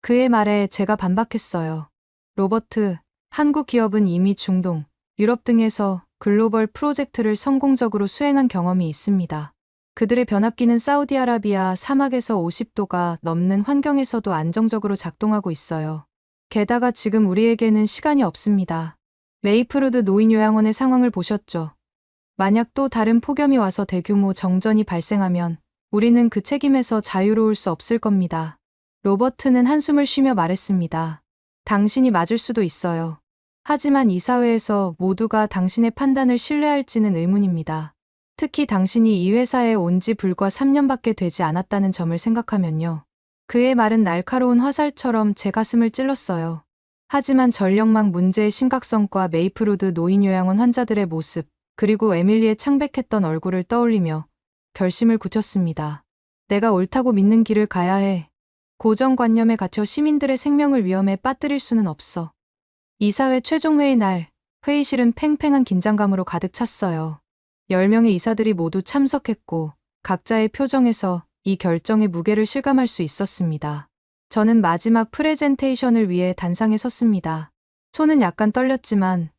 A: 그의 말에 제가 반박했어요. 로버트, 한국 기업은 이미 중동, 유럽 등에서 글로벌 프로젝트를 성공적으로 수행한 경험이 있습니다. 그들의 변압기는 사우디아라비아 사막에서 50도가 넘는 환경에서도 안정적으로 작동하고 있어요. 게다가 지금 우리에게는 시간이 없습니다. 메이플우드 노인요양원의 상황을 보셨죠? 만약 또 다른 폭염이 와서 대규모 정전이 발생하면 우리는 그 책임에서 자유로울 수 없을 겁니다. 로버트는 한숨을 쉬며 말했습니다. 당신이 맞을 수도 있어요. 하지만 이사회에서 모두가 당신의 판단을 신뢰할지는 의문입니다. 특히 당신이 이 회사에 온 지 불과 3년밖에 되지 않았다는 점을 생각하면요. 그의 말은 날카로운 화살처럼 제 가슴을 찔렀어요. 하지만 전력망 문제의 심각성과 메이플우드 노인요양원 환자들의 모습, 그리고 에밀리의 창백했던 얼굴을 떠올리며 결심을 굳혔습니다. 내가 옳다고 믿는 길을 가야 해. 고정관념에 갇혀 시민들의 생명을 위험에 빠뜨릴 수는 없어. 이사회 최종회의 날, 회의실은 팽팽한 긴장감으로 가득 찼어요. 10명의 이사들이 모두 참석했고 각자의 표정에서 이 결정의 무게를 실감할 수 있었습니다. 저는 마지막 프레젠테이션을 위해 단상에 섰습니다. 손은 약간 떨렸지만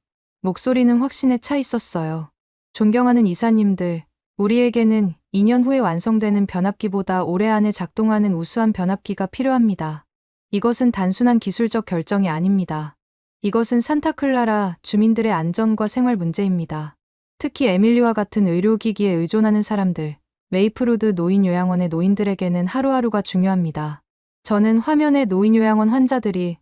A: 목소리는 확신에 차 있었어요. 존경하는 이사님들, 우리에게는 2년 후에 완성되는 변압기보다 올해 안에 작동하는 우수한 변압기가 필요합니다. 이것은 단순한 기술적 결정이 아닙니다. 이것은 산타클라라 주민들의 안전과 생활 문제입니다. 특히 에밀리와 같은 의료기기에 의존하는 사람들, 메이플우드 노인요양원의 노인들에게는 하루하루가 중요합니다. 저는 화면에 노인요양원 환자들이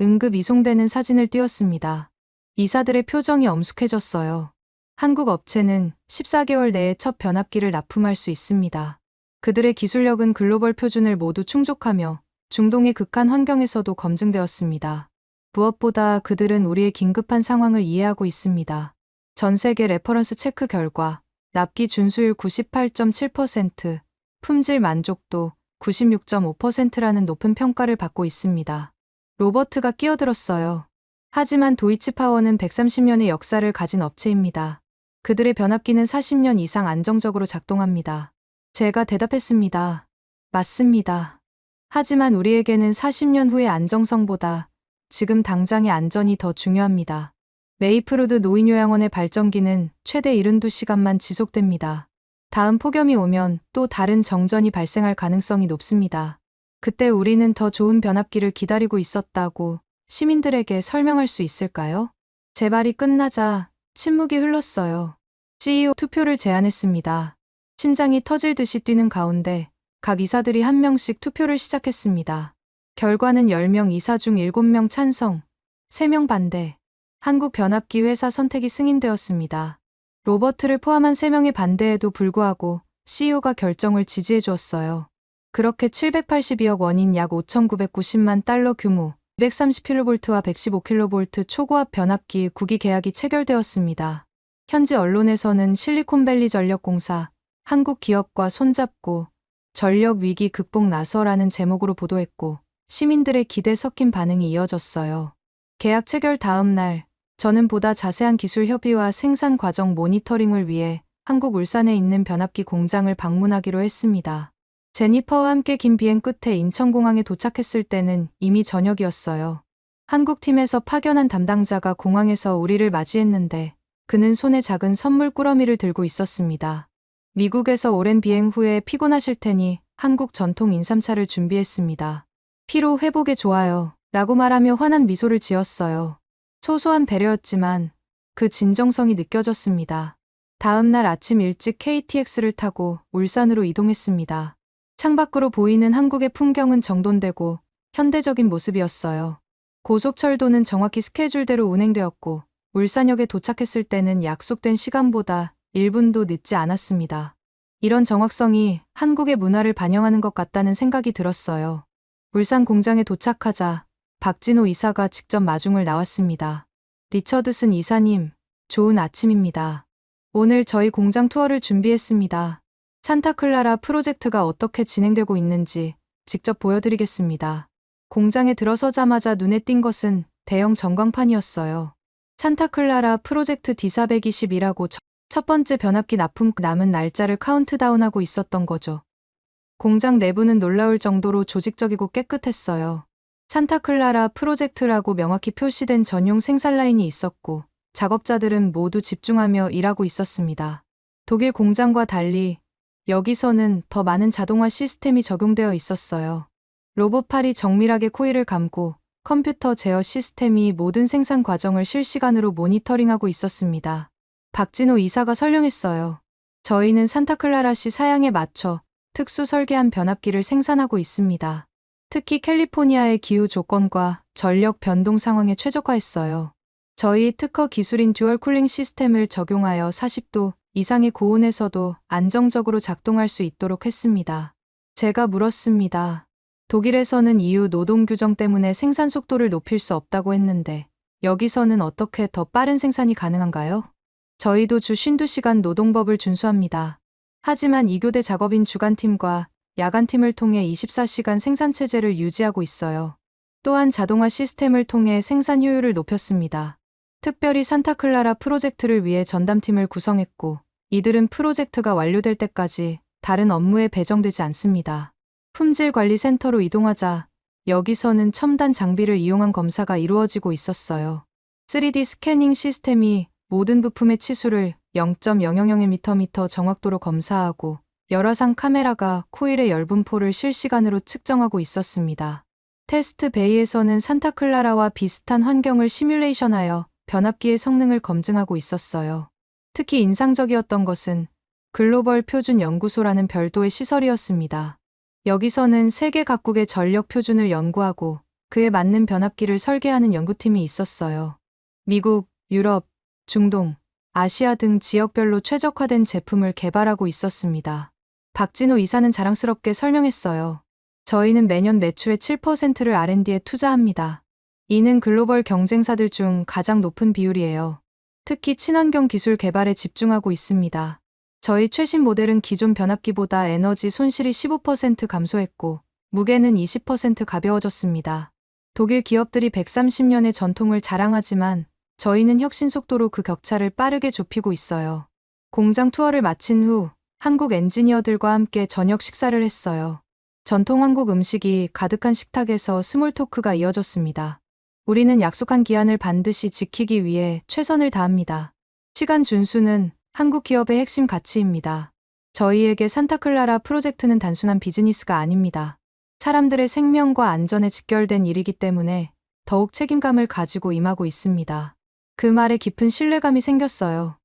A: 응급 이송되는 사진을 띄웠습니다. 이사들의 표정이 엄숙해졌어요. 한국 업체는 14개월 내에 첫 변압기를 납품할 수 있습니다. 그들의 기술력은 글로벌 표준을 모두 충족하며 중동의 극한 환경에서도 검증되었습니다. 무엇보다 그들은 우리의 긴급한 상황을 이해하고 있습니다. 전 세계 레퍼런스 체크 결과 납기 준수율 98.7%, 품질 만족도 96.5%라는 높은 평가를 받고 있습니다. 로버트가 끼어들었어요. 하지만 도이치파워는 130년의 역사를 가진 업체입니다. 그들의 변압기는 40년 이상 안정적으로 작동합니다. 제가 대답했습니다. 맞습니다. 하지만 우리에게는 40년 후의 안정성보다 지금 당장의 안전이 더 중요합니다. 메이플우드 노인요양원의 발전기는 최대 72시간만 지속됩니다. 다음 폭염이 오면 또 다른 정전이 발생할 가능성이 높습니다. 그때 우리는 더 좋은 변압기를 기다리고 있었다고 시민들에게 설명할 수 있을까요? 제 말이 끝나자 침묵이 흘렀어요. CEO 투표를 제안했습니다. 심장이 터질 듯이 뛰는 가운데 각 이사들이 한 명씩 투표를 시작했습니다. 결과는 10명 이사 중 7명 찬성, 3명 반대. 한국변압기 회사 선택이 승인되었습니다. 로버트를 포함한 3명의 반대에도 불구하고 CEO가 결정을 지지해 주었어요. 그렇게 782억 원인 약 5,990만 달러 규모 230kV와 115kV 초고압 변압기 9기 계약이 체결되었습니다. 현지 언론에서는 실리콘밸리 전력공사, 한국 기업과 손잡고 전력 위기 극복 나서라는 제목으로 보도했고 시민들의 기대 섞인 반응이 이어졌어요. 계약 체결 다음 날 저는 보다 자세한 기술 협의와 생산 과정 모니터링을 위해 한국 울산에 있는 변압기 공장을 방문하기로 했습니다. 제니퍼와 함께 긴 비행 끝에 인천공항에 도착했을 때는 이미 저녁이었어요. 한국팀에서 파견한 담당자가 공항에서 우리를 맞이했는데 그는 손에 작은 선물 꾸러미를 들고 있었습니다. 미국에서 오랜 비행 후에 피곤하실 테니 한국 전통 인삼차를 준비했습니다. 피로 회복에 좋아요. 라고 말하며 환한 미소를 지었어요. 소소한 배려였지만 그 진정성이 느껴졌습니다. 다음 날 아침 일찍 KTX를 타고 울산으로 이동했습니다. 창밖으로 보이는 한국의 풍경은 정돈되고 현대적인 모습이었어요. 고속철도는 정확히 스케줄대로 운행되었고 울산역에 도착했을 때는 약속된 시간보다 1분도 늦지 않았습니다. 이런 정확성이 한국의 문화를 반영하는 것 같다는 생각이 들었어요. 울산 공장에 도착하자 박진호 이사가 직접 마중을 나왔습니다. 리처드슨 이사님, 좋은 아침입니다. 오늘 저희 공장 투어를 준비했습니다. 산타클라라 프로젝트가 어떻게 진행되고 있는지 직접 보여드리겠습니다. 공장에 들어서자마자 눈에 띈 것은 대형 전광판이었어요. 산타클라라 프로젝트 D420이라고 첫 번째 변압기 납품 남은 날짜를 카운트다운하고 있었던 거죠. 공장 내부는 놀라울 정도로 조직적이고 깨끗했어요. 산타클라라 프로젝트라고 명확히 표시된 전용 생산 라인이 있었고 작업자들은 모두 집중하며 일하고 있었습니다. 독일 공장과 달리 여기서는 더 많은 자동화 시스템이 적용되어 있었어요. 로봇팔이 정밀하게 코일을 감고 컴퓨터 제어 시스템이 모든 생산 과정을 실시간으로 모니터링하고 있었습니다. 박진호 이사가 설명했어요. 저희는 산타클라라시 사양에 맞춰 특수 설계한 변압기를 생산하고 있습니다. 특히 캘리포니아의 기후 조건과 전력 변동 상황에 최적화했어요. 저희 특허 기술인 듀얼 쿨링 시스템을 적용하여 40도 이상의 고온에서도 안정적으로 작동할 수 있도록 했습니다. 제가 물었습니다. 독일에서는 EU 노동 규정 때문에 생산 속도를 높일 수 없다고 했는데 여기서는 어떻게 더 빠른 생산이 가능한가요? 저희도 주 52시간 노동법을 준수합니다. 하지만 2교대 작업인 주간팀과 야간팀을 통해 24시간 생산체제를 유지하고 있어요. 또한 자동화 시스템을 통해 생산 효율을 높였습니다. 특별히 산타클라라 프로젝트를 위해 전담팀을 구성했고 이들은 프로젝트가 완료될 때까지 다른 업무에 배정되지 않습니다. 품질관리센터로 이동하자 여기서는 첨단 장비를 이용한 검사가 이루어지고 있었어요. 3D 스캐닝 시스템이 모든 부품의 치수를 0.000mm 정확도로 검사하고 열화상 카메라가 코일의 열분포를 실시간으로 측정하고 있었습니다. 테스트 베이에서는 산타클라라와 비슷한 환경을 시뮬레이션하여 변압기의 성능을 검증하고 있었어요. 특히 인상적이었던 것은 글로벌 표준 연구소라는 별도의 시설이었습니다. 여기서는 세계 각국의 전력 표준을 연구하고 그에 맞는 변압기를 설계하는 연구팀이 있었어요. 미국, 유럽, 중동, 아시아 등 지역별로 최적화된 제품을 개발하고 있었습니다. 박진호 이사는 자랑스럽게 설명했어요. 저희는 매년 매출의 7%를 R&D에 투자합니다. 이는 글로벌 경쟁사들 중 가장 높은 비율이에요. 특히 친환경 기술 개발에 집중하고 있습니다. 저희 최신 모델은 기존 변압기보다 에너지 손실이 15% 감소했고 무게는 20% 가벼워졌습니다. 독일 기업들이 130년의 전통을 자랑하지만 저희는 혁신 속도로 그 격차를 빠르게 좁히고 있어요. 공장 투어를 마친 후 한국 엔지니어들과 함께 저녁 식사를 했어요. 전통 한국 음식이 가득한 식탁에서 스몰 토크가 이어졌습니다. 우리는 약속한 기한을 반드시 지키기 위해 최선을 다합니다. 시간 준수는 한국 기업의 핵심 가치입니다. 저희에게 산타클라라 프로젝트는 단순한 비즈니스가 아닙니다. 사람들의 생명과 안전에 직결된 일이기 때문에 더욱 책임감을 가지고 임하고 있습니다. 그 말에 깊은 신뢰감이 생겼어요.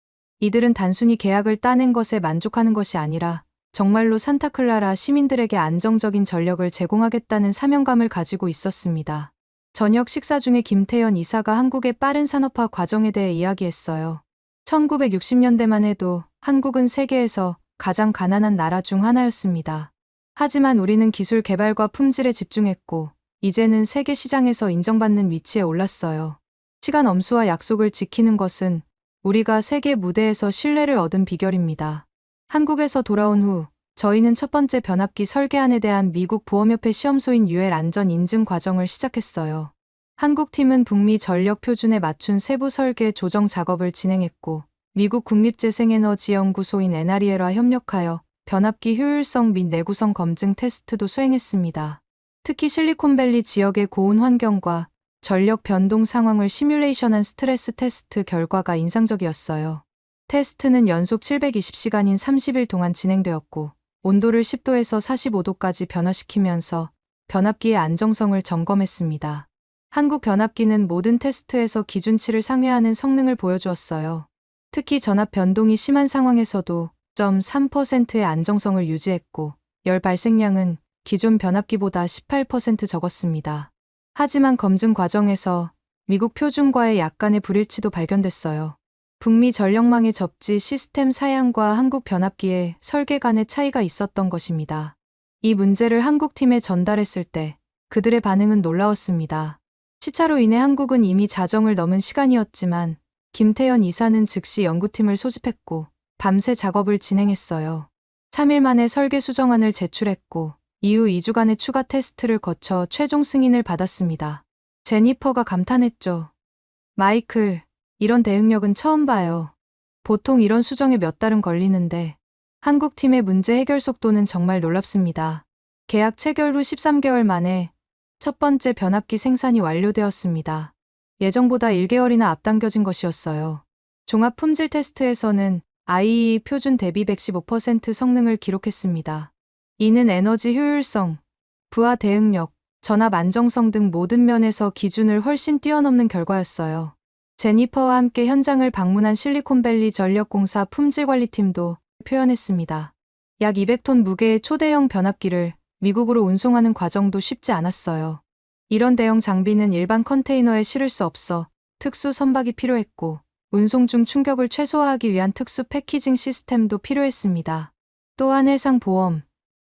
A: 이들은 단순히 계약을 따낸 것에 만족하는 것이 아니라 정말로 산타클라라 시민들에게 안정적인 전력을 제공하겠다는 사명감을 가지고 있었습니다. 저녁 식사 중에 김태현 이사가 한국의 빠른 산업화 과정에 대해 이야기했어요. 1960년대만 해도 한국은 세계에서 가장 가난한 나라 중 하나였습니다. 하지만 우리는 기술 개발과 품질에 집중했고, 이제는 세계 시장에서 인정받는 위치에 올랐어요. 시간 엄수와 약속을 지키는 것은 우리가 세계 무대에서 신뢰를 얻은 비결입니다. 한국에서 돌아온 후 저희는 첫 번째 변압기 설계안에 대한 미국 보험협회 시험소인 UL 안전 인증 과정을 시작했어요. 한국팀은 북미 전력 표준에 맞춘 세부 설계 조정 작업을 진행했고, 미국 국립재생에너지연구소인 NREL와 협력하여 변압기 효율성 및 내구성 검증 테스트도 수행했습니다. 특히 실리콘밸리 지역의 고온 환경과 전력 변동 상황을 시뮬레이션한 스트레스 테스트 결과가 인상적이었어요. 테스트는 연속 720시간인 30일 동안 진행되었고, 온도를 10도에서 45도까지 변화시키면서 변압기의 안정성을 점검했습니다. 한국 변압기는 모든 테스트에서 기준치를 상회하는 성능을 보여주었어요. 특히 전압 변동이 심한 상황에서도 0.3%의 안정성을 유지했고, 열 발생량은 기존 변압기보다 18% 적었습니다. 하지만 검증 과정에서 미국 표준과의 약간의 불일치도 발견됐어요. 북미 전력망의 접지 시스템 사양과 한국 변압기의 설계 간의 차이가 있었던 것입니다. 이 문제를 한국팀에 전달했을 때 그들의 반응은 놀라웠습니다. 시차로 인해 한국은 이미 자정을 넘은 시간이었지만 김태현 이사는 즉시 연구팀을 소집했고 밤새 작업을 진행했어요. 3일 만에 설계 수정안을 제출했고 이후 2주간의 추가 테스트를 거쳐 최종 승인을 받았습니다. 제니퍼가 감탄했죠. 마이클, 이런 대응력은 처음 봐요. 보통 이런 수정에 몇 달은 걸리는데 한국팀의 문제 해결 속도는 정말 놀랍습니다. 계약 체결 후 13개월 만에 첫 번째 변압기 생산이 완료되었습니다. 예정보다 1개월이나 앞당겨진 것이었어요. 종합 품질 테스트에서는 IEE 표준 대비 115% 성능을 기록했습니다. 이는 에너지 효율성, 부하 대응력, 전압 안정성 등 모든 면에서 기준을 훨씬 뛰어넘는 결과였어요. 제니퍼와 함께 현장을 방문한 실리콘밸리 전력공사 품질관리팀도 표현했습니다. 약 200톤 무게의 초대형 변압기를 미국으로 운송하는 과정도 쉽지 않았어요. 이런 대형 장비는 일반 컨테이너에 실을 수 없어 특수 선박이 필요했고, 운송 중 충격을 최소화하기 위한 특수 패키징 시스템도 필요했습니다. 또한 해상 보험,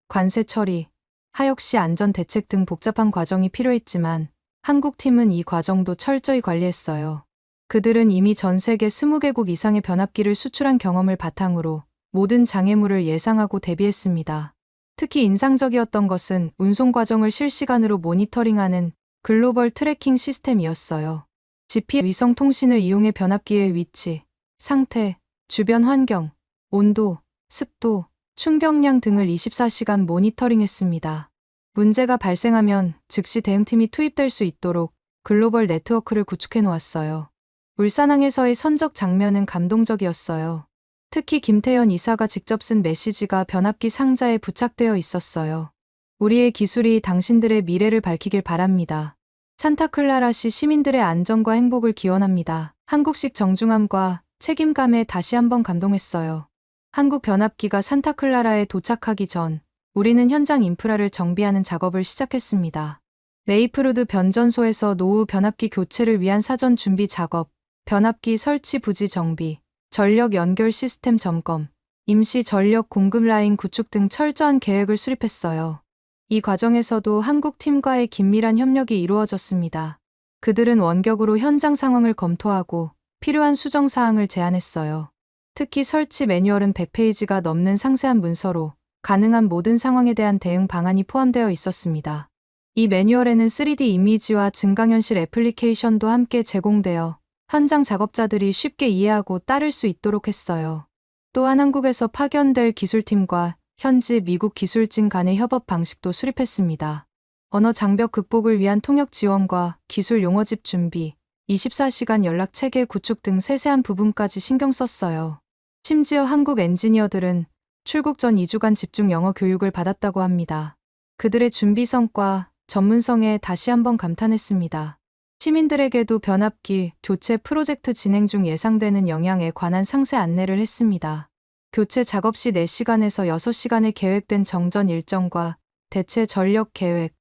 A: 관세 처리, 하역 시 안전 대책 등 복잡한 과정이 필요했지만 한국팀은 이 과정도 철저히 관리했어요. 그들은 이미 전 세계 20개국 이상의 변압기를 수출한 경험을 바탕으로 모든 장애물을 예상하고 대비했습니다. 특히 인상적이었던 것은 운송 과정을 실시간으로 모니터링하는 글로벌 트래킹 시스템이었어요. GPS 위성 통신을 이용해 변압기의 위치, 상태, 주변 환경, 온도, 습도, 충격량 등을 24시간 모니터링했습니다. 문제가 발생하면 즉시 대응팀이 투입될 수 있도록 글로벌 네트워크를 구축해 놓았어요. 울산항에서의 선적 장면은 감동적이었어요. 특히 김태현 이사가 직접 쓴 메시지가 변압기 상자에 부착되어 있었어요. 우리의 기술이 당신들의 미래를 밝히길 바랍니다. 산타클라라시 시민들의 안전과 행복을 기원합니다. 한국식 정중함과 책임감에 다시 한번 감동했어요. 한국 변압기가 산타클라라에 도착하기 전 우리는 현장 인프라를 정비하는 작업을 시작했습니다. 메이플우드 변전소에서 노후 변압기 교체를 위한 사전 준비 작업, 변압기 설치 부지 정비, 전력 연결 시스템 점검, 임시 전력 공급 라인 구축 등 철저한 계획을 수립했어요. 이 과정에서도 한국 팀과의 긴밀한 협력이 이루어졌습니다. 그들은 원격으로 현장 상황을 검토하고 필요한 수정 사항을 제안했어요. 특히 설치 매뉴얼은 100페이지가 넘는 상세한 문서로 가능한 모든 상황에 대한 대응 방안이 포함되어 있었습니다. 이 매뉴얼에는 3D 이미지와 증강현실 애플리케이션도 함께 제공되어 현장 작업자들이 쉽게 이해하고 따를 수 있도록 했어요. 또한 한국에서 파견될 기술팀과 현지 미국 기술진 간의 협업 방식도 수립했습니다. 언어 장벽 극복을 위한 통역 지원과 기술 용어집 준비, 24시간 연락 체계 구축 등 세세한 부분까지 신경 썼어요. 심지어 한국 엔지니어들은 출국 전 2주간 집중 영어 교육을 받았다고 합니다. 그들의 준비성과 전문성에 다시 한번 감탄했습니다. 시민들에게도 변압기 교체 프로젝트 진행 중 예상되는 영향에 관한 상세 안내를 했습니다. 교체 작업 시 4시간에서 6시간의 계획된 정전 일정과 대체 전력 계획,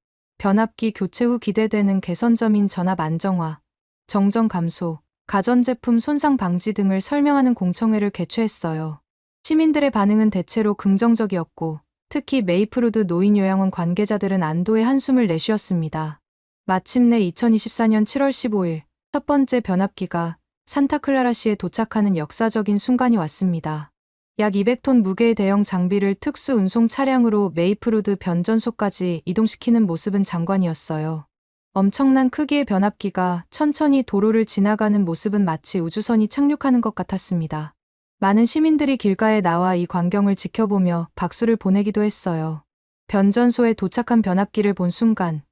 A: 변압기 교체 후 기대되는 개선점인 전압 안정화, 정전 감소, 가전제품 손상 방지 등을 설명하는 공청회를 개최했어요. 시민들의 반응은 대체로 긍정적이었고, 특히 메이플우드 노인요양원 관계자들은 안도의 한숨을 내쉬었습니다. 마침내 2024년 7월 15일 첫 번째 변압기가 산타클라라시에 도착하는 역사적인 순간이 왔습니다. 약 200톤 무게의 대형 장비를 특수 운송 차량으로 메이플우드 변전소까지 이동시키는 모습은 장관이었어요. 엄청난 크기의 변압기가 천천히 도로를 지나가는 모습은 마치 우주선이 착륙하는 것 같았습니다. 많은 시민들이 길가에 나와 이 광경을 지켜보며 박수를 보내기도 했어요. 변전소에 도착한 변압기를 본 순간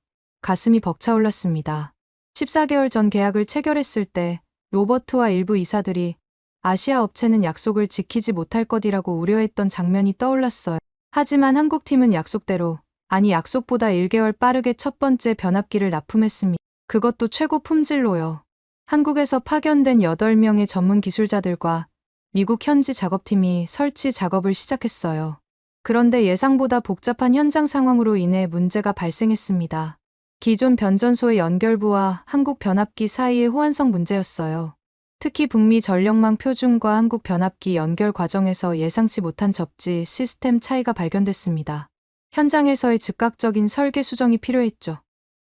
A: 가슴이 벅차올랐습니다. 14개월 전 계약을 체결했을 때 로버트와 일부 이사들이 아시아 업체는 약속을 지키지 못할 것이라고 우려했던 장면이 떠올랐어요. 하지만 한국팀은 약속대로, 아니 약속보다 1개월 빠르게 첫 번째 변압기를 납품했습니다. 그것도 최고 품질로요. 한국에서 파견된 8명의 전문 기술자들과 미국 현지 작업팀이 설치 작업을 시작했어요. 그런데 예상보다 복잡한 현장 상황으로 인해 문제가 발생했습니다. 기존 변전소의 연결부와 한국 변압기 사이의 호환성 문제였어요. 특히 북미 전력망 표준과 한국 변압기 연결 과정에서 예상치 못한 접지 시스템 차이가 발견됐습니다. 현장에서의 즉각적인 설계 수정이 필요했죠.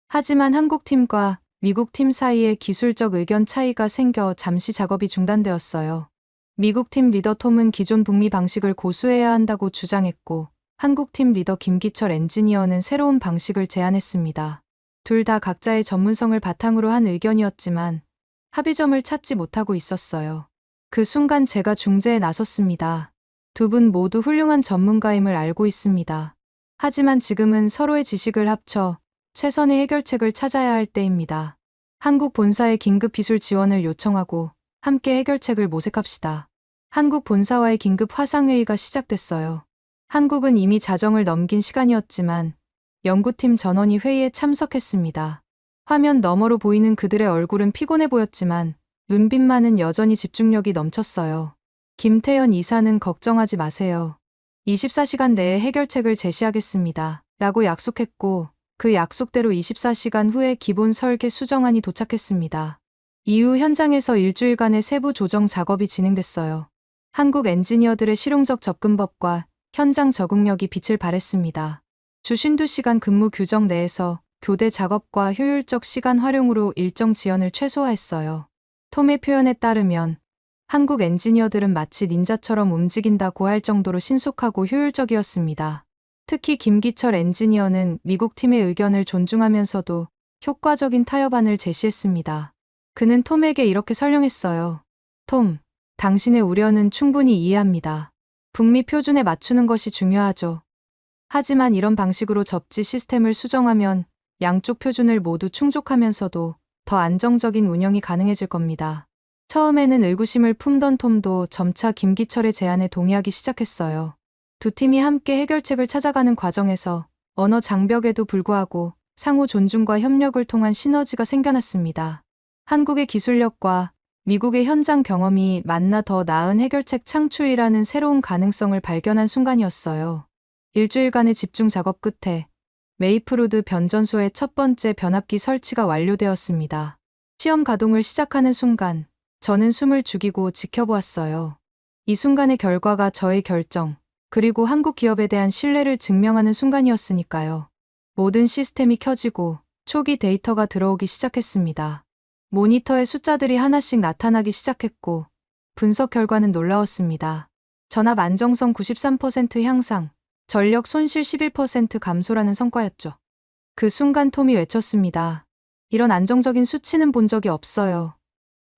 A: 하지만 한국팀과 미국팀 사이에 기술적 의견 차이가 생겨 잠시 작업이 중단되었어요. 미국팀 리더 톰은 기존 북미 방식을 고수해야 한다고 주장했고, 한국팀 리더 김기철 엔지니어는 새로운 방식을 제안했습니다. 둘 다 각자의 전문성을 바탕으로 한 의견이었지만 합의점을 찾지 못하고 있었어요. 그 순간 제가 중재에 나섰습니다. 두 분 모두 훌륭한 전문가임을 알고 있습니다. 하지만 지금은 서로의 지식을 합쳐 최선의 해결책을 찾아야 할 때입니다. 한국 본사에 긴급 기술 지원을 요청하고 함께 해결책을 모색합시다. 한국 본사와의 긴급 화상회의가 시작됐어요. 한국은 이미 자정을 넘긴 시간이었지만 연구팀 전원이 회의에 참석했습니다. 화면 너머로 보이는 그들의 얼굴은 피곤해 보였지만 눈빛만은 여전히 집중력이 넘쳤어요. 김태현 이사는 걱정하지 마세요. 24시간 내에 해결책을 제시하겠습니다. 라고 약속했고, 그 약속대로 24시간 후에 기본 설계 수정안이 도착했습니다. 이후 현장에서 일주일간의 세부 조정 작업이 진행됐어요. 한국 엔지니어들의 실용적 접근법과 현장 적응력이 빛을 발했습니다. 주 52시간 근무 규정 내에서 교대 작업과 효율적 시간 활용으로 일정 지연을 최소화했어요. 톰의 표현에 따르면 한국 엔지니어들은 마치 닌자처럼 움직인다고 할 정도로 신속하고 효율적이었습니다. 특히 김기철 엔지니어는 미국 팀의 의견을 존중하면서도 효과적인 타협안을 제시했습니다. 그는 톰에게 이렇게 설명했어요. 톰, 당신의 우려는 충분히 이해합니다. 북미 표준에 맞추는 것이 중요하죠. 하지만 이런 방식으로 접지 시스템을 수정하면 양쪽 표준을 모두 충족하면서도 더 안정적인 운영이 가능해질 겁니다. 처음에는 의구심을 품던 톰도 점차 김기철의 제안에 동의하기 시작했어요. 두 팀이 함께 해결책을 찾아가는 과정에서 언어 장벽에도 불구하고 상호 존중과 협력을 통한 시너지가 생겨났습니다. 한국의 기술력과 미국의 현장 경험이 만나 더 나은 해결책 창출이라는 새로운 가능성을 발견한 순간이었어요. 일주일간의 집중 작업 끝에 메이플우드 변전소의 첫 번째 변압기 설치가 완료되었습니다. 시험 가동을 시작하는 순간 저는 숨을 죽이고 지켜보았어요. 이 순간의 결과가 저의 결정, 그리고 한국 기업에 대한 신뢰를 증명하는 순간이었으니까요. 모든 시스템이 켜지고 초기 데이터가 들어오기 시작했습니다. 모니터에 숫자들이 하나씩 나타나기 시작했고 분석 결과는 놀라웠습니다. 전압 안정성 93% 향상, 전력 손실 11% 감소라는 성과였죠. 그 순간 톰이 외쳤습니다. 이런 안정적인 수치는 본 적이 없어요.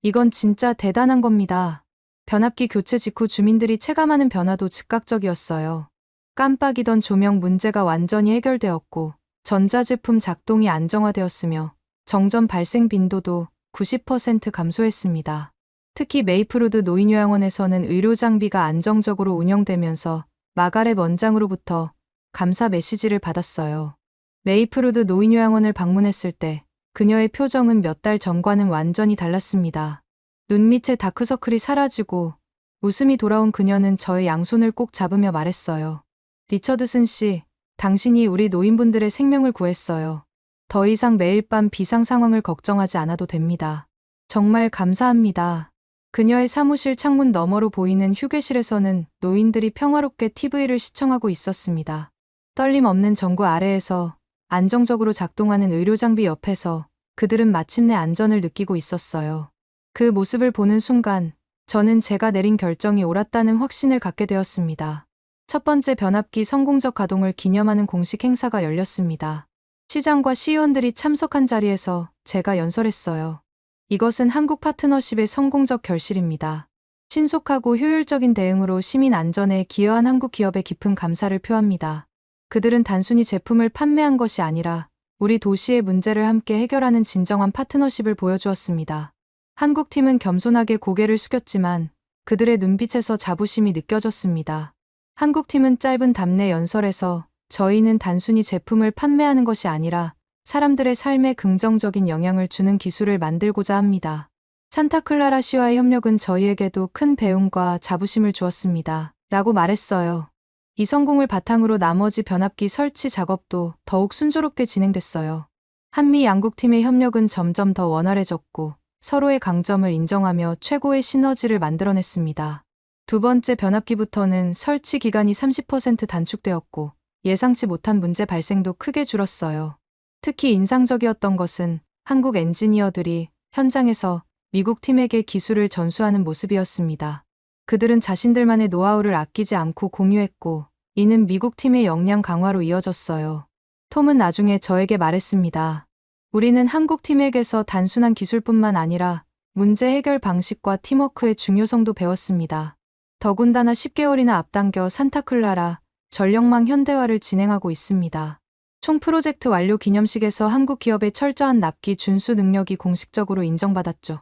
A: 이건 진짜 대단한 겁니다. 변압기 교체 직후 주민들이 체감하는 변화도 즉각적이었어요. 깜빡이던 조명 문제가 완전히 해결되었고 전자제품 작동이 안정화되었으며 정전 발생 빈도도 90% 감소했습니다. 특히 메이플우드 노인요양원에서는 의료장비가 안정적으로 운영되면서 마가렛 원장으로부터 감사 메시지를 받았어요. 메이플우드 노인요양원을 방문했을 때 그녀의 표정은 몇 달 전과는 완전히 달랐습니다. 눈 밑의 다크서클이 사라지고 웃음이 돌아온 그녀는 저의 양손을 꼭 잡으며 말했어요. 리처드슨 씨, 당신이 우리 노인분들의 생명을 구했어요. 더 이상 매일 밤 비상 상황을 걱정하지 않아도 됩니다. 정말 감사합니다. 그녀의 사무실 창문 너머로 보이는 휴게실에서는 노인들이 평화롭게 TV를 시청하고 있었습니다. 떨림 없는 전구 아래에서 안정적으로 작동하는 의료장비 옆에서 그들은 마침내 안전을 느끼고 있었어요. 그 모습을 보는 순간 저는 제가 내린 결정이 옳았다는 확신을 갖게 되었습니다. 첫 번째 변압기 성공적 가동을 기념하는 공식 행사가 열렸습니다. 시장과 시의원들이 참석한 자리에서 제가 연설했어요. 이것은 한국 파트너십의 성공적 결실입니다. 신속하고 효율적인 대응으로 시민 안전에 기여한 한국 기업에 깊은 감사를 표합니다. 그들은 단순히 제품을 판매한 것이 아니라 우리 도시의 문제를 함께 해결하는 진정한 파트너십을 보여주었습니다. 한국팀은 겸손하게 고개를 숙였지만 그들의 눈빛에서 자부심이 느껴졌습니다. 한국팀은 짧은 답례 연설에서 저희는 단순히 제품을 판매하는 것이 아니라 사람들의 삶에 긍정적인 영향을 주는 기술을 만들고자 합니다. 산타클라라 시와의 협력은 저희에게도 큰 배움과 자부심을 주었습니다. 라고 말했어요. 이 성공을 바탕으로 나머지 변압기 설치 작업도 더욱 순조롭게 진행됐어요. 한미 양국팀의 협력은 점점 더 원활해졌고 서로의 강점을 인정하며 최고의 시너지를 만들어냈습니다. 두 번째 변압기부터는 설치 기간이 30% 단축되었고 예상치 못한 문제 발생도 크게 줄었어요. 특히 인상적이었던 것은 한국 엔지니어들이 현장에서 미국 팀에게 기술을 전수하는 모습이었습니다. 그들은 자신들만의 노하우를 아끼지 않고 공유했고 이는 미국 팀의 역량 강화로 이어졌어요. 톰은 나중에 저에게 말했습니다. 우리는 한국 팀에게서 단순한 기술뿐만 아니라 문제 해결 방식과 팀워크의 중요성도 배웠습니다. 더군다나 10개월이나 앞당겨 산타클라라 전력망 현대화를 진행하고 있습니다. 총 프로젝트 완료 기념식에서 한국 기업의 철저한 납기 준수 능력이 공식적으로 인정받았죠.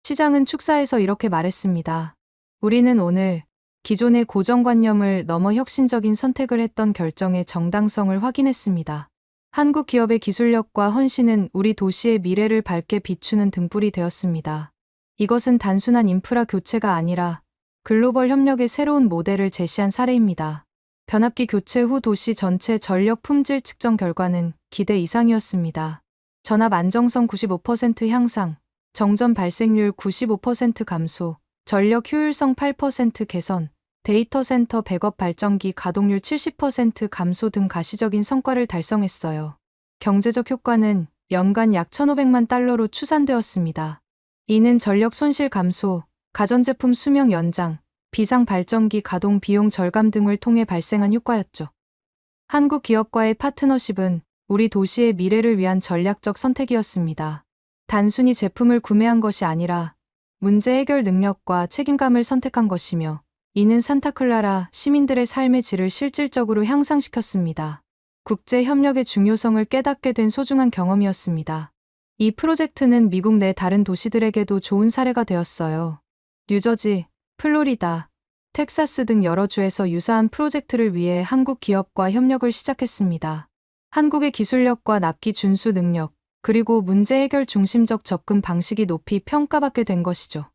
A: 시장은 축사에서 이렇게 말했습니다. 우리는 오늘 기존의 고정관념을 넘어 혁신적인 선택을 했던 결정의 정당성을 확인했습니다. 한국 기업의 기술력과 헌신은 우리 도시의 미래를 밝게 비추는 등불이 되었습니다. 이것은 단순한 인프라 교체가 아니라 글로벌 협력의 새로운 모델을 제시한 사례입니다. 변압기 교체 후 도시 전체 전력 품질 측정 결과는 기대 이상이었습니다. 전압 안정성 95% 향상, 정전 발생률 95% 감소, 전력 효율성 8% 개선, 데이터 센터 백업 발전기 가동률 70% 감소 등 가시적인 성과를 달성했어요. 경제적 효과는 연간 약 1,500만 달러로 추산되었습니다. 이는 전력 손실 감소, 가전제품 수명 연장, 비상 발전기 가동 비용 절감 등을 통해 발생한 효과였죠. 한국 기업과의 파트너십은 우리 도시의 미래를 위한 전략적 선택이었습니다. 단순히 제품을 구매한 것이 아니라 문제 해결 능력과 책임감을 선택한 것이며 이는 산타클라라 시민들의 삶의 질을 실질적으로 향상시켰습니다. 국제 협력의 중요성을 깨닫게 된 소중한 경험이었습니다. 이 프로젝트는 미국 내 다른 도시들에게도 좋은 사례가 되었어요. 뉴저지, 플로리다, 텍사스 등 여러 주에서 유사한 프로젝트를 위해 한국 기업과 협력을 시작했습니다. 한국의 기술력과 납기 준수 능력, 그리고 문제 해결 중심적 접근 방식이 높이 평가받게 된 것이죠.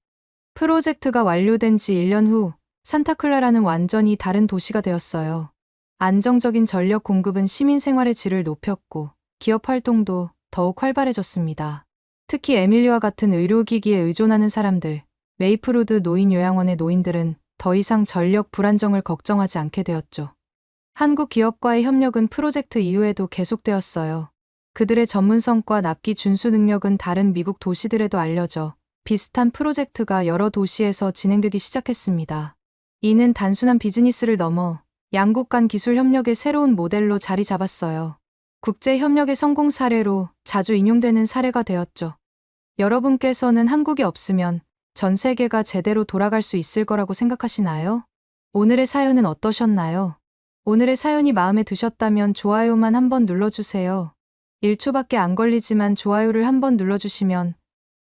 A: 프로젝트가 완료된 지 1년 후 산타클라라는 완전히 다른 도시가 되었어요. 안정적인 전력 공급은 시민 생활의 질을 높였고 기업 활동도 더욱 활발해졌습니다. 특히 에밀리와 같은 의료기기에 의존하는 사람들, 메이플우드 노인요양원의 노인들은 더 이상 전력 불안정을 걱정하지 않게 되었죠. 한국 기업과의 협력은 프로젝트 이후에도 계속되었어요. 그들의 전문성과 납기 준수 능력은 다른 미국 도시들에도 알려져 비슷한 프로젝트가 여러 도시에서 진행되기 시작했습니다. 이는 단순한 비즈니스를 넘어 양국 간 기술 협력의 새로운 모델로 자리 잡았어요. 국제 협력의 성공 사례로 자주 인용되는 사례가 되었죠. 여러분께서는 한국이 없으면 전 세계가 제대로 돌아갈 수 있을 거라고 생각하시나요? 오늘의 사연은 어떠셨나요? 오늘의 사연이 마음에 드셨다면 좋아요만 한번 눌러주세요. 1초밖에 안 걸리지만 좋아요를 한번 눌러주시면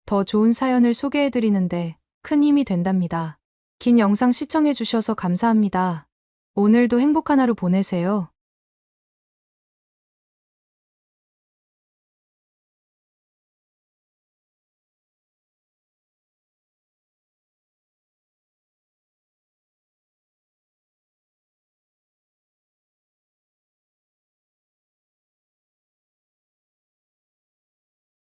A: 더 좋은 사연을 소개해드리는데 큰 힘이 된답니다. 긴 영상 시청해주셔서 감사합니다. 오늘도 행복한 하루 보내세요.